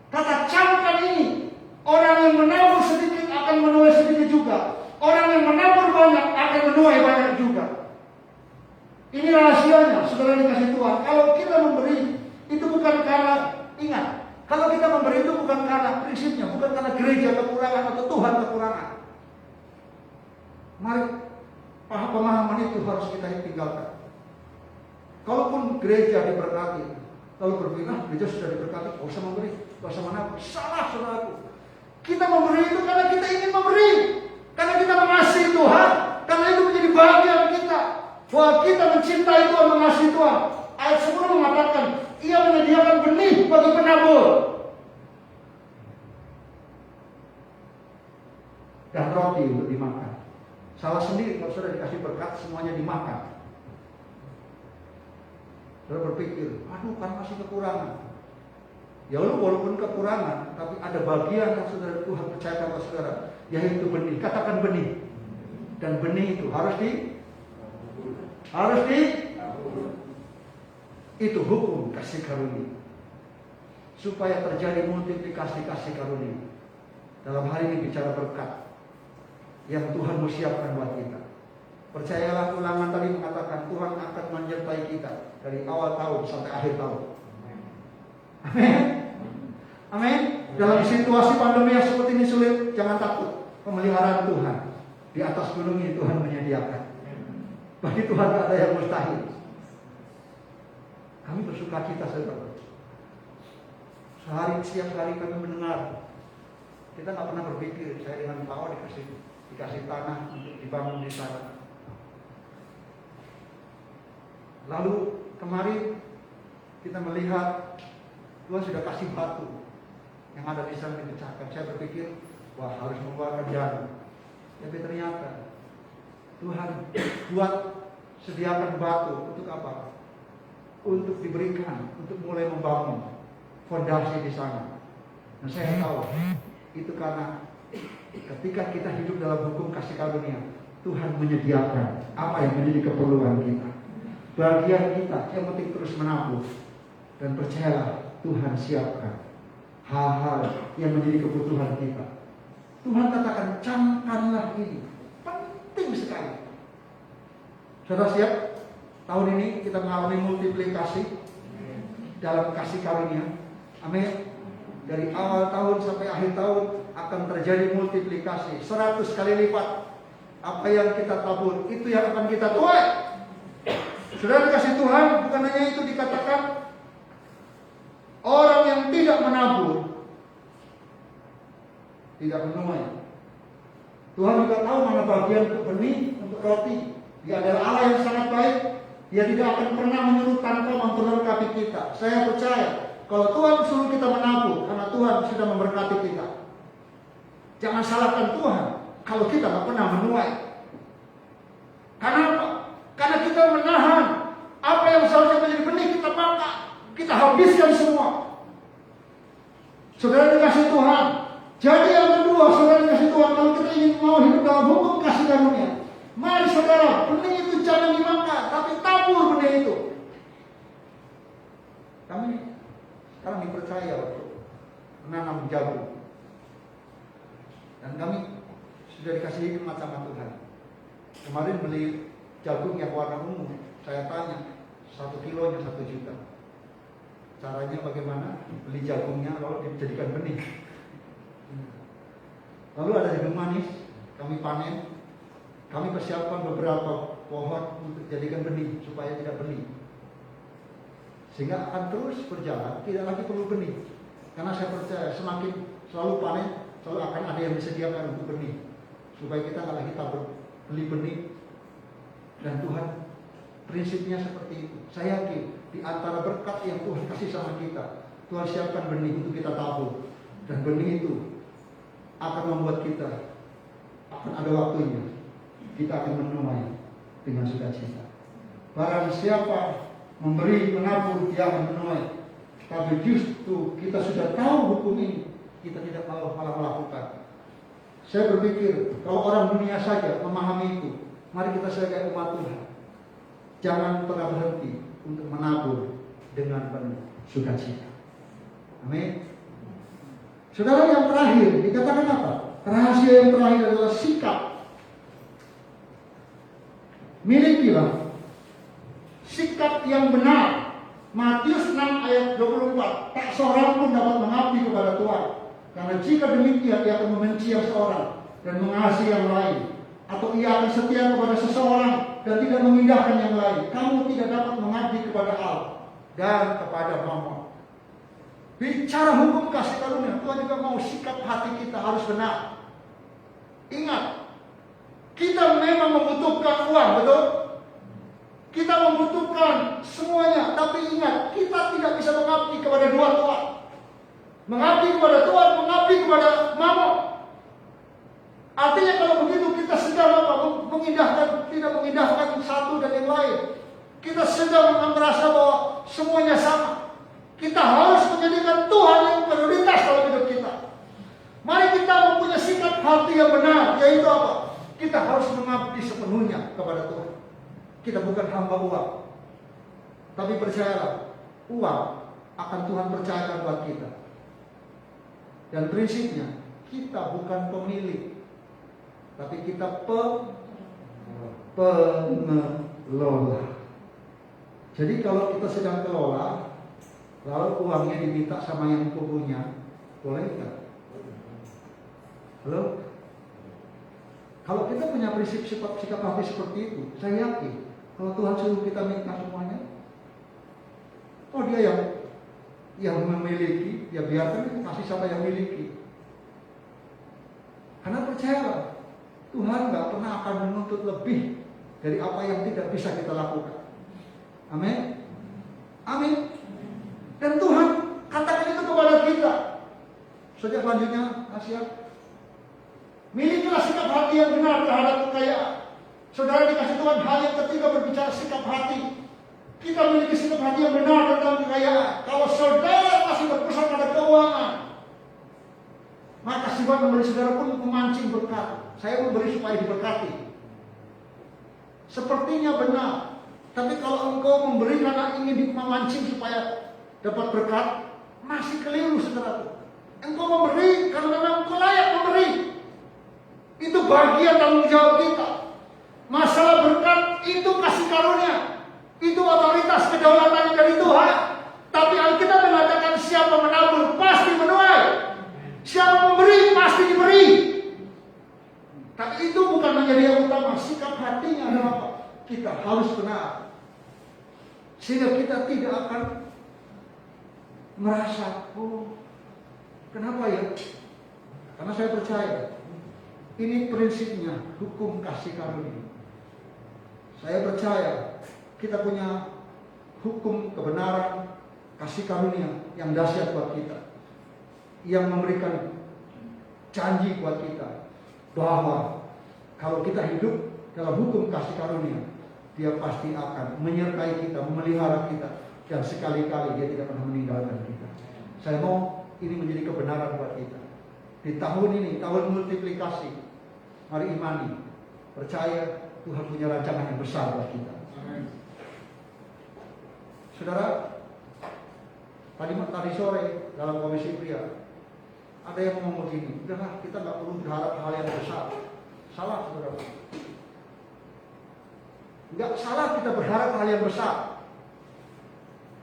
Kata camkan ini, orang yang menabur sedikit akan menuai sedikit juga. Orang yang menabur banyak akan menuai banyak juga. Ini rahasianya, saudara dikasih Tuhan. Kalau kita memberi, itu bukan karena, ingat, kalau kita memberi itu bukan karena prinsipnya, bukan karena gereja kekurangan atau Tuhan kekurangan. Mari pemahaman itu harus kita tinggalkan. Kalaupun gereja diberkati, lalu berpikir, gereja sudah diberkati, gak usah memberi, gak usah menabur. Salah, saudaraku. Kita memberi itu karena kita ingin memberi, karena kita mengasihi Tuhan, karena itu menjadi bagian kita. Bahwa kita mencintai Tuhan, mengasihi Tuhan. Ayat 10 mengatakan, Ia menyediakan benih bagi penabur dan roti untuk dimakan. Salah sendiri kalau sudah dikasih berkat, semuanya dimakan. Saudara berpikir, aduh kan masih kekurangan. Ya walaupun kekurangan, tapi ada bagian yang saudara Tuhan percayakan kepada saudara, yaitu benih. Katakan benih. Dan benih itu harus itu hukum kasih karunia. Supaya terjadi multiplikasi kasih karunia. Dalam hal ini bicara berkat yang Tuhan mau siapkan buat kita. Percayalah, Ulangan tadi mengatakan Tuhan akan menyertai kita dari awal tahun sampai akhir tahun. Amin. Amin. Dalam situasi pandemi yang seperti ini sulit, jangan takut. Pemeliharaan Tuhan di atas gunung ini Tuhan menyediakan. Bagi Tuhan tak ada yang mustahil. Kami bersuka cita, saudara. Setiap hari kami mendengar. Kita nggak pernah berpikir saya dengan Pak O dikasih tanah untuk dibangun di sana. Lalu kemarin kita melihat Tuhan sudah kasih batu yang ada di sana dipecahkan. Saya berpikir, wah harus mengeluarkan dana. Tapi ternyata Tuhan buat sediakan batu untuk apa? Untuk diberikan, untuk mulai membangun fondasi di sana. Nah saya tahu itu karena ketika kita hidup dalam hukum kasih karunia, Tuhan menyediakan apa yang menjadi keperluan kita. Bagian kita yang penting terus menabur. Dan percayalah, Tuhan siapkan hal-hal yang menjadi kebutuhan kita. Tuhan katakan, camkanlah ini. Penting sekali. Saudara siap? Tahun ini kita mengalami multiplikasi dalam kasih karunia. Amin. Dari awal tahun sampai akhir tahun akan terjadi multiplikasi 100 kali lipat. Apa yang kita tabur, itu yang akan kita tuai. Saudara dikasih Tuhan, bukan hanya itu dikatakan, orang yang tidak menabur tidak menuai. Tuhan juga tahu mana bagian untuk benih, untuk roti. Dia adalah Allah yang sangat baik. Dia tidak akan pernah menyuruh tanpa memperlengkapi kita. Saya percaya kalau Tuhan suruh kita menabur, karena Tuhan sudah memberkati kita. Jangan salahkan Tuhan kalau kita tidak pernah menuai. Karena apa? Karena kita menahan apa yang seharusnya menjadi benih, kita makan, kita habiskan semua. Saudara dikasih Tuhan. Jadi yang kedua, saudara dikasih Tuhan, kalau kita ingin mau hidup dalam hukum kasih karunia, mari saudara, benih itu jangan dimakan, tapi tabur benih itu. Kami sekarang dipercaya untuk menanam jagung. Dan kami sudah dikasih hikmat sama Tuhan. Kemarin beli jagung yang warna ungu, saya tanya, 1 kilonya 1 juta. Caranya bagaimana? Beli jagungnya lalu dijadikan benih. Lalu ada jagung manis, kami panen. Kami persiapkan beberapa pohon untuk jadikan benih supaya tidak benih. Sehingga akan terus berjalan, tidak lagi perlu benih. Karena saya percaya semakin selalu panen, selalu akan ada yang disediakan untuk benih. Supaya kita nggak lagi tabur beli benih. Dan Tuhan prinsipnya seperti itu. Saya yakin di antara berkat yang Tuhan kasih sama kita, Tuhan siapkan benih untuk kita tabur. Dan benih itu akan membuat kita akan ada waktunya kita akan menuai dengan sukacita. Barang siapa memberi menabur, dia akan menuai. Tapi justru kita sudah tahu hukum ini, kita tidak malah melakukan. Saya berpikir kalau orang dunia saja memahami itu, mari kita sebagai umat Tuhan jangan pernah berhenti untuk menabur dengan penuh sukacita. Amin. Saudara, yang terakhir dikatakan apa? Rahasia yang terakhir adalah sikap. Milikilah sikap yang benar. Matius 6 ayat 24. Tak seorang pun dapat mengabdi kepada Tuhan. Karena jika demikian dia akan membenci yang seorang dan mengasihi yang lain. atau ia akan setia kepada seseorang dan tidak mengindahkan yang lain, kamu tidak dapat mengabdi kepada Allah dan kepada Mammon. Bicara hukum kasih karunia, Tuhan juga mau sikap hati kita harus benar. Ingat, kita memang membutuhkan uang, betul? Kita membutuhkan semuanya, tapi ingat, kita tidak bisa mengabdi kepada dua Tuhan. Mengabdi kepada Tuhan, mengabdi kepada Mammon. Artinya kalau begitu kita sedang mengindahkan, tidak mengindahkan satu dan yang lain. Kita sedang merasa bahwa semuanya sama. Kita harus menjadikan Tuhan yang prioritas dalam hidup kita. Mari kita mempunyai sikap hati yang benar, yaitu apa? Kita harus mengabdi sepenuhnya kepada Tuhan. Kita bukan hamba uang. Tapi percayalah, uang akan Tuhan percayakan buat kita. Dan prinsipnya, kita bukan pemilik, tapi kita pengelola. Jadi kalau kita sedang kelola, lalu uangnya diminta sama yang punya, boleh nggak? Halo? Kalau kita punya prinsip sikap hati seperti itu, saya yakin kalau Tuhan suruh kita minta semuanya, oh dia yang memiliki, ya biarkan kasih siapa yang miliki. Karena percayalah, Tuhan nggak pernah akan menuntut lebih dari apa yang tidak bisa kita lakukan. Amin. Amin. Dan Tuhan katakan itu kepada kita. Saja selanjutnya, Asia. Milikilah sikap hati yang benar terhadap kekayaan. Saudara dikasih Tuhan hal yang ketiga berbicara sikap hati. Kita memiliki sikap hati yang benar tentang kekayaan. Kalau saudara masih berpusat pada keuangan, maka Tuhan memberi saudara pun memancing berkat. Saya memberi supaya diberkati. Sepertinya benar. Tapi kalau engkau memberi karena ingin memancing supaya dapat berkat, masih keliru saudara. Engkau memberi karena memang engkau layak memberi. Itu bagian tanggung jawab kita. Masalah berkat itu kasih karunia. Itu otoritas kedaulatan dari Tuhan. Tapi Alkitab mengatakan siapa menabur pasti menuai. Siapa memberi pasti diberi. Tapi itu bukan menjadi yang utama. Sikap hatinya adalah apa? Kita harus benar. Sehingga kita tidak akan merasa, oh kenapa ya? Karena saya percaya ini prinsipnya hukum kasih karunia. Saya percaya kita punya hukum kebenaran kasih karunia yang dahsyat buat kita, yang memberikan janji buat kita bahwa kalau kita hidup dalam hukum kasih karunia, dia pasti akan menyertai kita, memelihara kita, dan sekali-kali dia tidak pernah meninggalkan kita. Saya mau ini menjadi kebenaran buat kita. Di tahun ini, tahun multiplikasi, mari imani, percaya Tuhan punya rancangan yang besar buat kita. Saudara, tadi sore dalam komisi pria ada yang ngomong begini, udahlah kita nggak perlu berharap hal yang besar. Salah, saudara. Nggak salah kita berharap hal yang besar.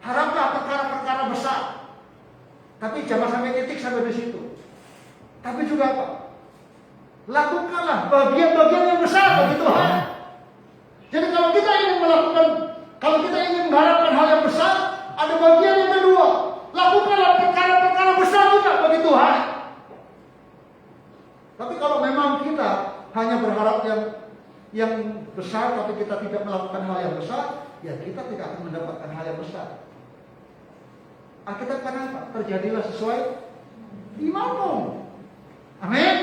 Haraplah perkara-perkara besar. Tapi jangan sampai titik sampai di situ. Tapi juga apa? Lakukanlah bagian-bagian yang besar bagi Tuhan. Jadi kalau kita ingin melakukan, kalau kita ingin mengharapkan hal yang besar, ada bagian yang kedua. Lakukanlah perkara-perkara besar juga bagi Tuhan. Tapi kalau memang kita hanya berharap yang besar, tapi kita tidak melakukan hal yang besar, ya kita tidak akan mendapatkan hal yang besar. Alkitab kenapa? Terjadilah sesuai imanmu. Amin.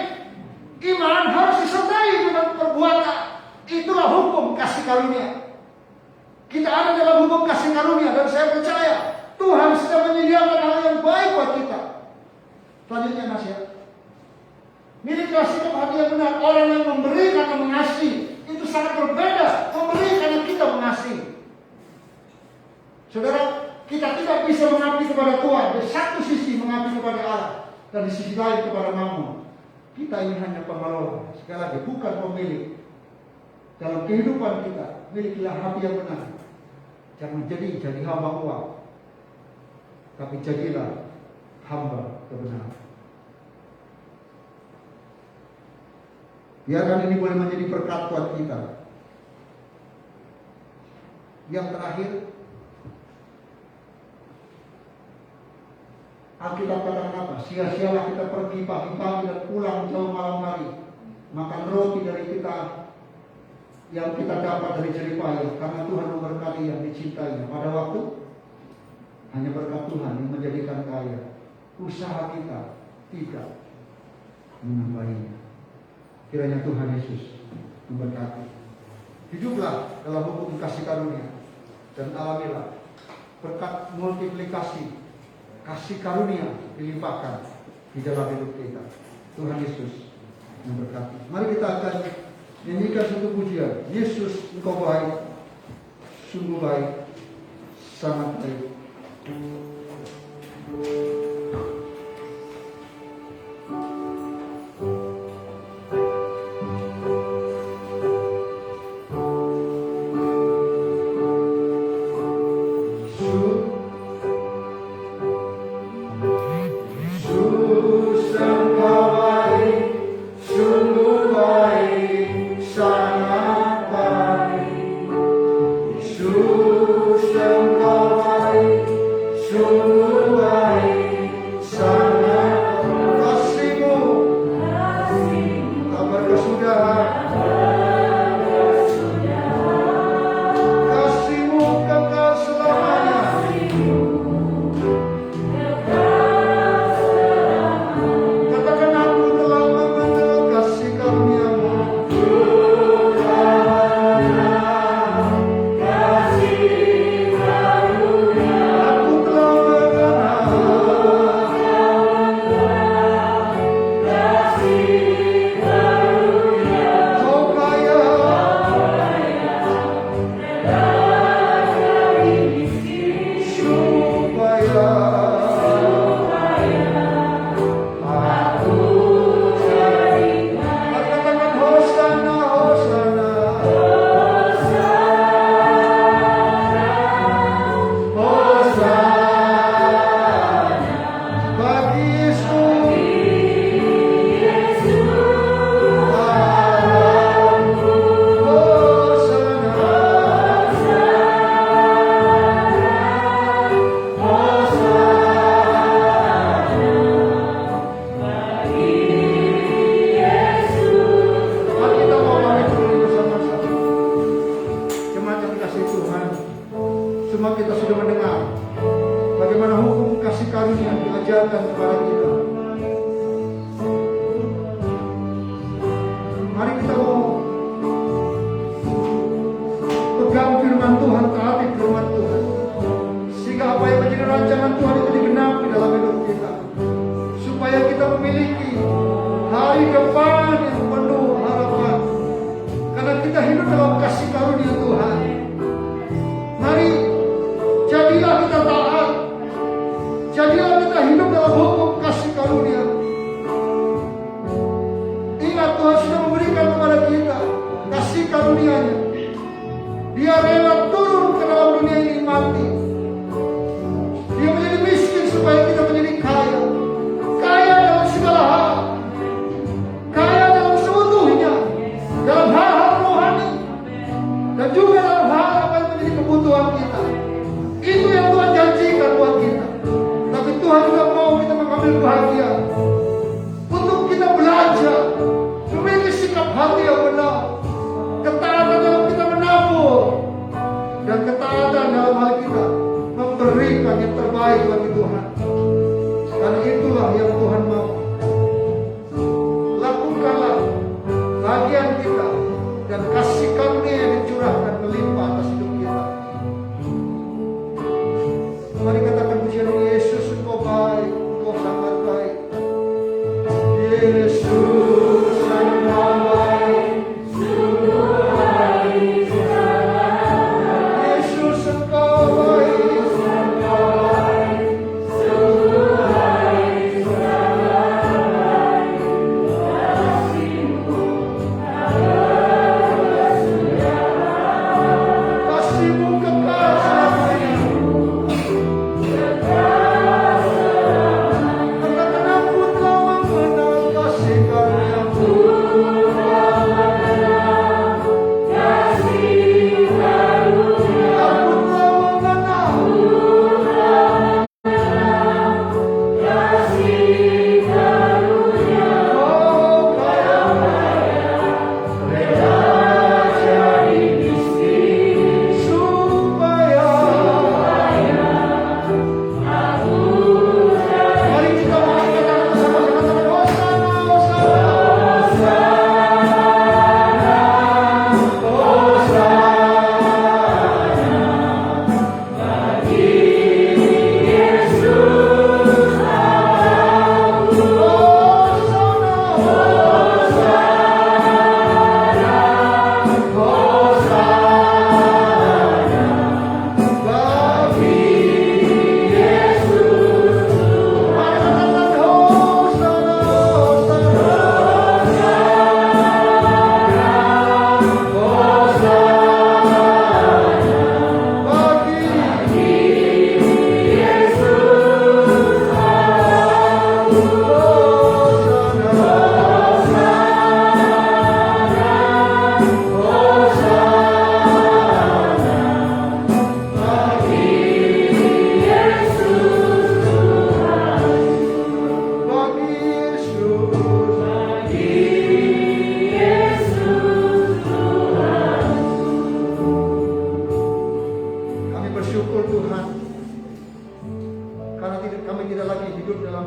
Iman harus disertai dengan perbuatan. Itulah hukum kasih karunia. Kita ada dalam hukum kasih karunia, dan saya percaya Tuhan sudah menyediakan hal yang baik buat kita. Selanjutnya nasihat. Miliklah sikap hati yang benar. Orang yang memberi karena mengasihi itu sangat berbeda. Memberi karena kita mengasihi. Saudara, kita tidak bisa mengabdi kepada Tuhan. Di satu sisi mengabdi kepada Allah, dan di sisi lain kepada Mammon. Kita ini hanya pengelola. Sekali lagi, bukan pemilik. Dalam kehidupan kita, milikilah hati yang benar. Jangan jadi hamba uang, tapi jadilah hamba kebenaran. Biarkan ini boleh menjadi berkat buat kita. Yang terakhir, Alkitab katakan apa? Sia-sialah kita pergi pagi-pagi dan pulang jauh malam hari, makan roti dari kita yang kita dapat dari jerih payah, karena Tuhan memberkati yang dicintainya. Pada waktu hanya berkat Tuhan yang menjadikan kaya. Usaha kita tidak menambahinya. Kiranya Tuhan Yesus memberkati. Hiduplah dalam hukum kasih karunia dan alamilah berkat multiplikasi kasih karunia dilimpahkan di dalam hidup kita. Tuhan Yesus memberkati. Mari kita akan nyanyikan satu pujian. Yesus, Engkau baik, sungguh baik, sangat baik.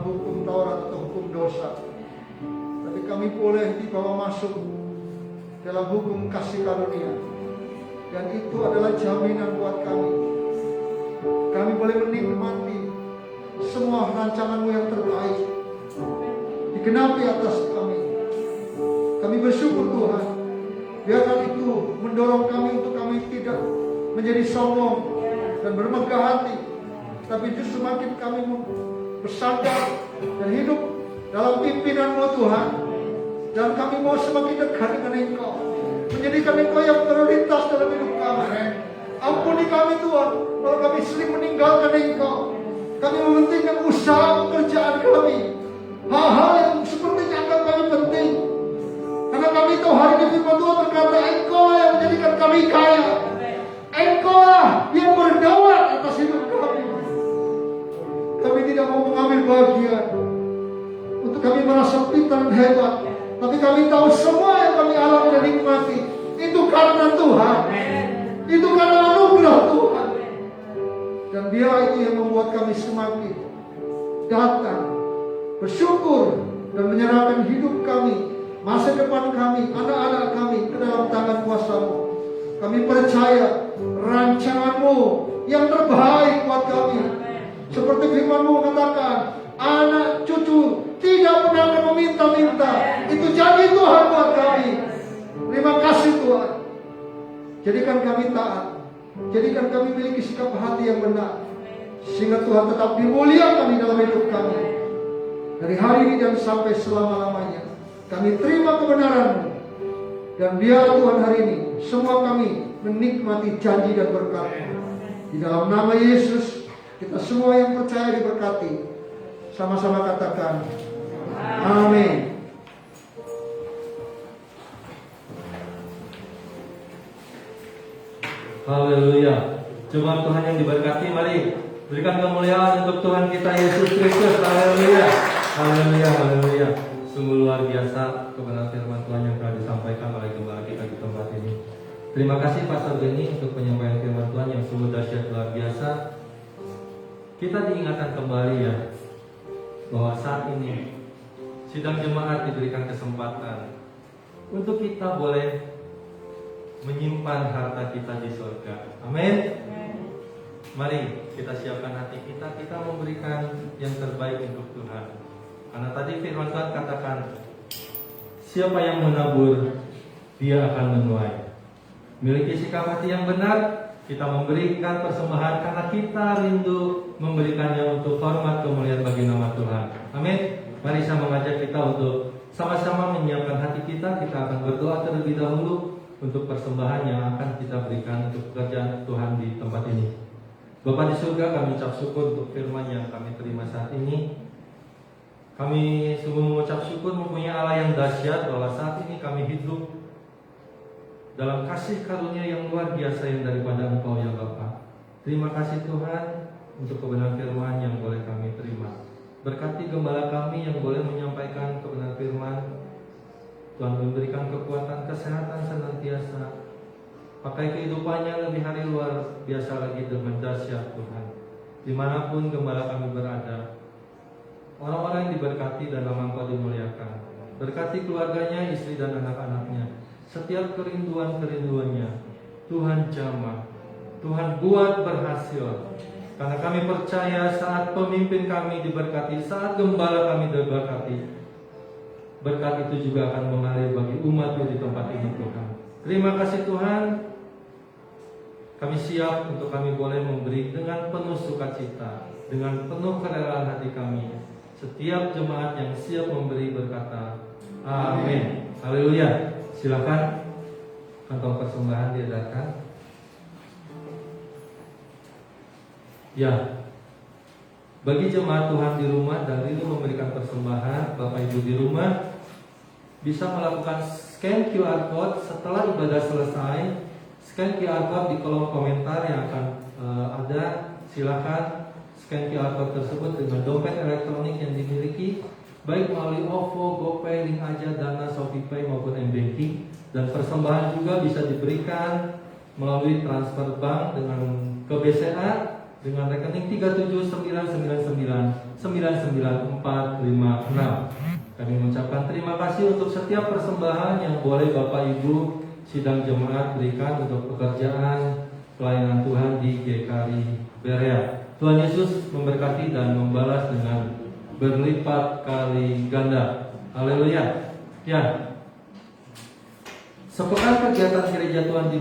dalam hukum Taurat atau hukum dosa. Tapi kami boleh dibawa masuk dalam hukum kasih karunia. Dan itu adalah jaminan buat kami. Kami boleh menikmati semua rancangan-Mu yang terbaik digenapi atas kami. Kami bersyukur Tuhan. Biarkan itu mendorong kami untuk kami tidak menjadi sombong dan bermegah hati, tapi justru makin kami bersandar dan hidup dalam pimpinan-Mu Tuhan. Dan kami mau semakin dekat dengan Engkau, menjadikan Engkau yang prioritas dalam hidup kami. Ampuni kami Tuhan, kalau kami sering meninggalkan Engkau. Kami mementingkan usaha pekerjaan kami, hal-hal yang sepertinya anggap kami penting. Karena kami tahu hari ini firman Tuhan berkata, Engkau yang menjadikan kami kaya. Engkau yang berdaulat atas hidup kami. Kami tidak mau mengambil bagian untuk kami merasa pintar dan hebat. Tapi kami tahu semua yang kami alami dan nikmati itu karena Tuhan. Itu karena anugerah Tuhan. Dan biar itu yang membuat kami semakin datang, bersyukur, dan menyerahkan hidup kami, masa depan kami, anak-anak kami ke dalam tangan kuasa-Mu. Kami percaya rancangan-Mu yang terbaik buat kami. Seperti firman-Mu mengatakan, anak cucu tidak pernah akan meminta-minta. Itu janji Tuhan buat kami. Terima kasih Tuhan. Jadikan kami taat. Jadikan kami memiliki sikap hati yang benar. Sehingga Tuhan tetap dimuliakan di dalam hidup kami. Dari hari ini dan sampai selama-lamanya. Kami terima kebenaran-Mu. Dan biar Tuhan hari ini semua kami menikmati janji dan berkat-Mu. Di dalam nama Yesus, kita semua yang percaya diberkati. Sama-sama katakan amin. Haleluya. Jemaat Tuhan yang diberkati, mari berikan kemuliaan untuk Tuhan kita Yesus Kristus. Haleluya. Haleluya, haleluya. Sungguh luar biasa kebenaran firman Tuhan yang telah disampaikan oleh gembala kita di tempat ini. Terima kasih Pastor Benny untuk penyampaian firman Tuhan yang sungguh dahsyat luar biasa. Kita diingatkan kembali ya, bahwa saat ini sidang jemaat diberikan kesempatan untuk kita boleh menyimpan harta kita di surga. Amin. Mari kita siapkan hati kita, kita memberikan yang terbaik untuk Tuhan. Karena tadi firman Tuhan katakan, siapa yang menabur, dia akan menuai. Miliki sikap hati yang benar, kita memberikan persembahan karena kita rindu memberikannya untuk hormat kemuliaan bagi nama Tuhan. Amin. Mari saya mengajak kita untuk sama-sama menyiapkan hati kita. Kita akan berdoa terlebih dahulu untuk persembahan yang akan kita berikan untuk pekerjaan Tuhan di tempat ini. Bapa di surga, kami ucap syukur untuk firman yang kami terima saat ini. Kami sungguh mengucap syukur mempunyai Allah yang dahsyat, bahwa saat ini kami hidup dalam kasih karunia yang luar biasa yang daripada Engkau ya Bapa. Terima kasih Tuhan untuk kebenaran firman yang boleh kami terima. Berkati gembala kami yang boleh menyampaikan kebenaran firman. Tuhan memberikan kekuatan, kesehatan senantiasa. Pakai kehidupannya lebih hari luar biasa lagi dengan dahsyat Tuhan. Dimanapun gembala kami berada, orang-orang yang diberkati dan nama Engkau dimuliakan. Berkati keluarganya, istri dan anak-anaknya. Setiap kerinduan-kerinduannya Tuhan jamah, Tuhan buat berhasil. Karena kami percaya saat pemimpin kami diberkati, saat gembala kami diberkati, berkat itu juga akan mengalir bagi umat-Mu di tempat ini Tuhan. Terima kasih Tuhan. Kami siap untuk kami boleh memberi dengan penuh sukacita, dengan penuh kerelaan hati kami. Setiap jemaat yang siap memberi berkata amin. Haleluya. Silakan kantong persembahan diedarkan. Ya, bagi jemaat Tuhan di rumah dan rindu memberikan persembahan, Bapak Ibu di rumah bisa melakukan scan QR code setelah ibadah selesai. Scan QR code di kolom komentar yang akan ada. Silakan scan QR code tersebut dengan dompet elektronik yang dimiliki, baik melalui OVO, GoPay, Link Aja, Dana, ShopeePay maupun M-Banking. Dan persembahan juga bisa diberikan melalui transfer bank dengan ke BCA dengan rekening 37999999456. Kami mengucapkan terima kasih untuk setiap persembahan yang boleh Bapak Ibu sidang jemaat berikan untuk pekerjaan pelayanan Tuhan di GKI Berea. Tuhan Yesus memberkati dan membalas dengan berlipat kali ganda. Haleluya. Ya. Sepekan kegiatan gereja Tuhan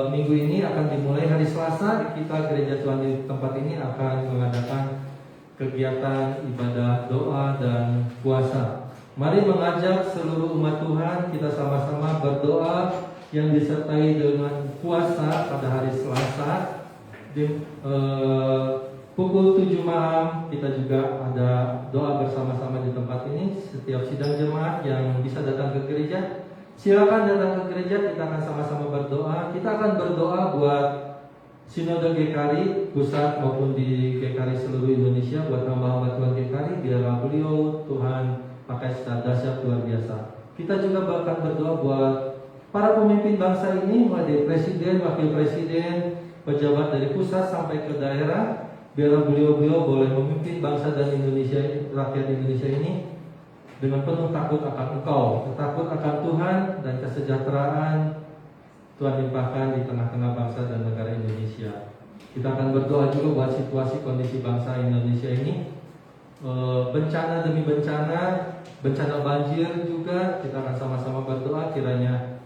minggu ini akan dimulai hari Selasa. Kita gereja Tuhan di tempat ini akan mengadakan kegiatan ibadah doa dan puasa. Mari mengajak seluruh umat Tuhan kita sama-sama berdoa yang disertai dengan puasa pada hari Selasa. Di pukul 7 malam kita juga ada doa bersama-sama di tempat ini. Setiap sidang jemaat yang bisa datang ke gereja, silakan datang ke gereja, kita akan sama-sama berdoa. Kita akan berdoa buat Sinode GKI pusat maupun di GKI seluruh Indonesia, buat hamba-hamba Tuhan GKI, biarlah beliau Tuhan pakai secara dahsyat luar biasa. Kita juga bahkan berdoa buat para pemimpin bangsa ini, mulai dari presiden, wakil presiden, pejabat dari pusat sampai ke daerah, biarlah beliau-beliau boleh memimpin bangsa dan Indonesia, rakyat Indonesia ini dengan penuh takut akan Engkau, takut akan Tuhan dan kesejahteraan Tuhan limpahkan di tengah-tengah bangsa dan negara Indonesia. Kita akan berdoa juga buat situasi kondisi bangsa Indonesia ini, bencana demi bencana banjir juga. Kita akan sama-sama berdoa kiranya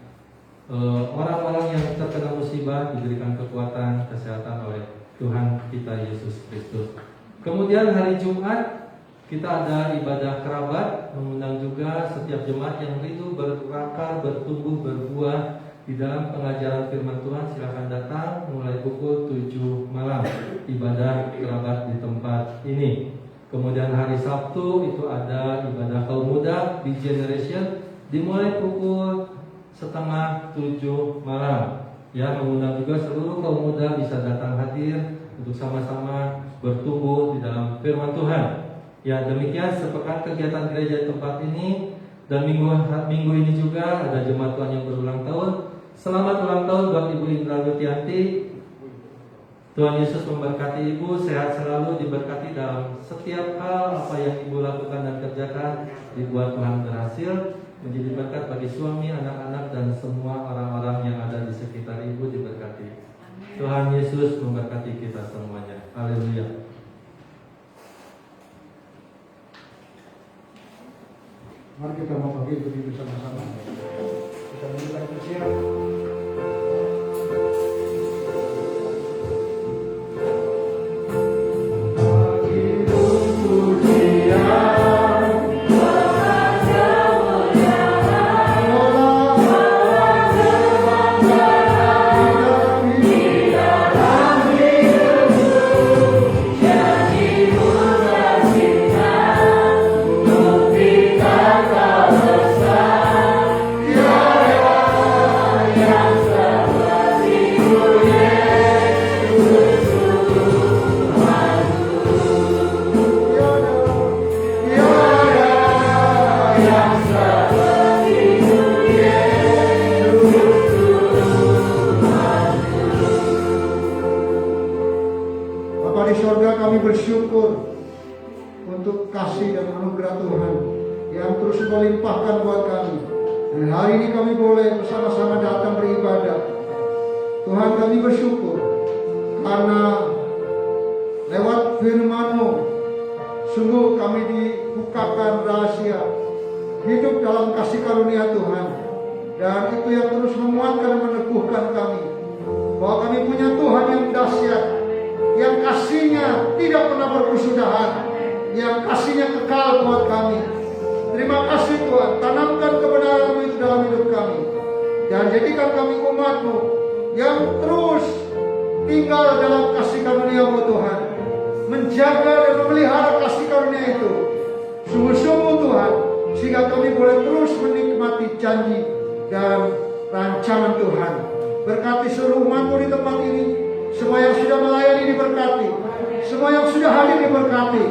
orang-orang yang terkena musibah diberikan kekuatan kesehatan oleh Tuhan kita Yesus Kristus. Kemudian hari Jumat kita ada ibadah kerabat, mengundang juga setiap jemaat yang rindu berakar, bertumbuh, berbuah di dalam pengajaran firman Tuhan. Silakan datang mulai pukul 7 malam ibadah kerabat di tempat ini. Kemudian hari Sabtu itu ada ibadah kaum muda di Generation, dimulai pukul 6:30 malam. Ya, mengundang juga seluruh kaum muda bisa datang hadir untuk sama-sama bertumbuh di dalam firman Tuhan. Ya, demikian sepekan kegiatan gereja di tempat ini. Dan minggu ini juga ada jemaat Tuhan yang berulang tahun. Selamat ulang tahun buat Ibu Indra Lutianti. Tuhan Yesus memberkati Ibu, sehat selalu, diberkati dalam setiap hal apa yang Ibu lakukan dan kerjakan, dibuat Tuhan berhasil, menjadi berkat bagi suami, anak-anak, dan semua orang-orang yang ada di sekitar Ibu, diberkati. Tuhan Yesus memberkati kita semuanya. Haleluya. Mari kita mau bagi berdiri bersama-sama. Kita mulai bersiap. Bersyukur untuk kasih dan anugerah Tuhan yang terus melimpahkan buat kami. Dan hari ini kami boleh bersama-sama datang beribadah. Tuhan, kami bersyukur karena lewat firman-Mu sungguh kami dibukakan rahasia hidup dalam kasih karunia Tuhan. Dan itu yang terus menguatkan dan meneguhkan kami bahwa kami punya Tuhan yang dahsyat, yang kasihnya tidak pernah berkesudahan, yang kasihnya kekal buat kami. Terima kasih Tuhan, tanamkan kebenaran-Mu itu dalam hidup kami, dan jadikan kami umat-Mu yang terus tinggal dalam kasih karunia-Mu Tuhan, menjaga dan memelihara kasih karunia itu sungguh-sungguh Tuhan, sehingga kami boleh terus menikmati janji dan rancangan Tuhan. Berkati seluruh umat-Mu di tempat ini, semua yang sudah melayani diberkati, semua yang sudah hadir diberkati.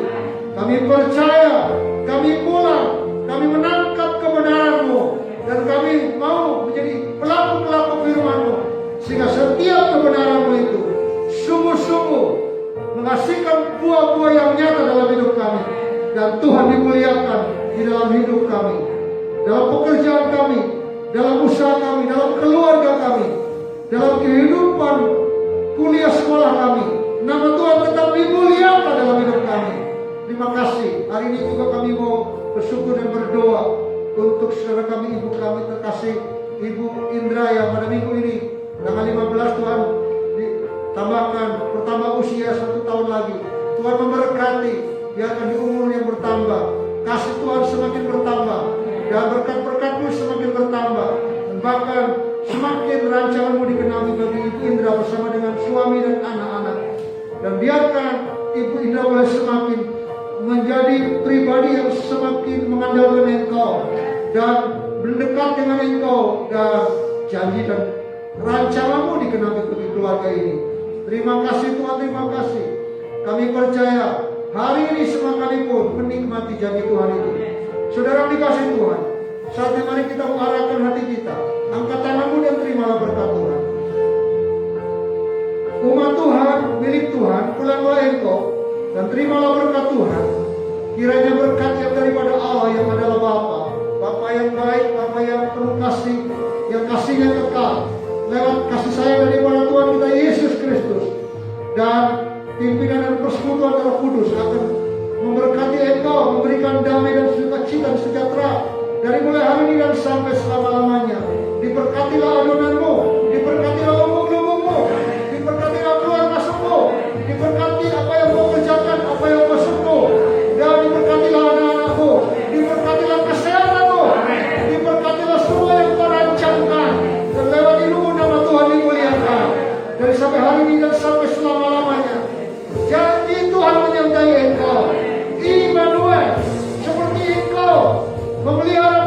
Kami percaya, kami pulang, kami menangkap kebenaran-Mu, dan kami mau menjadi pelaku-pelaku firman-Mu, sehingga setiap kebenaran-Mu itu sungguh-sungguh menghasilkan buah-buah yang nyata dalam hidup kami. Dan Tuhan dimuliakan di dalam hidup kami, dalam pekerjaan kami, dalam usaha kami, dalam keluarga kami, dalam kehidupan kuliah sekolah kami. Nama Tuhan tetap dimuliakan dalam hidup kami. Terima kasih. Hari ini juga kami mau bersyukur dan berdoa untuk saudara kami, ibu kami terkasih, Ibu Indra yang pada minggu ini tanggal 15 Tuhan ditambahkan pertambah usia 1 tahun lagi. Tuhan memberkati, biarkan di umur yang bertambah, kasih Tuhan semakin bertambah, dan berkat-berkat-Mu semakin bertambah, dan bahkan semakin rancangan-Mu digenapi bagi Ibu Indra bersama dengan suami dan anak-anak. Dan biarkan Ibu Indra boleh semakin menjadi pribadi yang semakin mengandalkan Engkau dan mendekat dengan Engkau, dan janji dan rancangan-Mu digenapi bagi keluarga ini. Terima kasih Tuhan, terima kasih. Kami percaya hari ini semua kali pun menikmati janji Tuhan itu. Saudara dikasih Tuhan, saatnya mari kita mengarahkan hati kita. Angkat tanganmu dan terimalah berkat Tuhan. Umat Tuhan, milik Tuhan, pulanglah engkau dan terimalah berkat Tuhan. Kiranya berkat yang daripada Allah yang adalah Bapa, Bapa yang baik, Bapa yang penuh kasih, yang kasihnya kekal, lewat kasih sayang daripada Tuhan kita Yesus Kristus, dan pimpinan dan persekutuan Roh Kudus akan memberkati engkau, memberikan damai dan sukacita dan sejahtera dari mulai hari ini dan sampai selama-lamanya. Diberkatilah adonanmu, diberkatilah umur-umurmu, diberkatilah keluar masukmu, diberkati apa yang kau kerjakan, apa yang kau sembuh, dan diberkatilah anak-anakmu, diberkatilah kesehatanmu, diberkatilah semua yang kau rancangkan, dan lewat ilmu nama Tuhan dimuliakan dari sampai hari ini dan sampai selama-lamanya. Janji Tuhan menyertai engkau, Immanuel, seperti engkau memelihara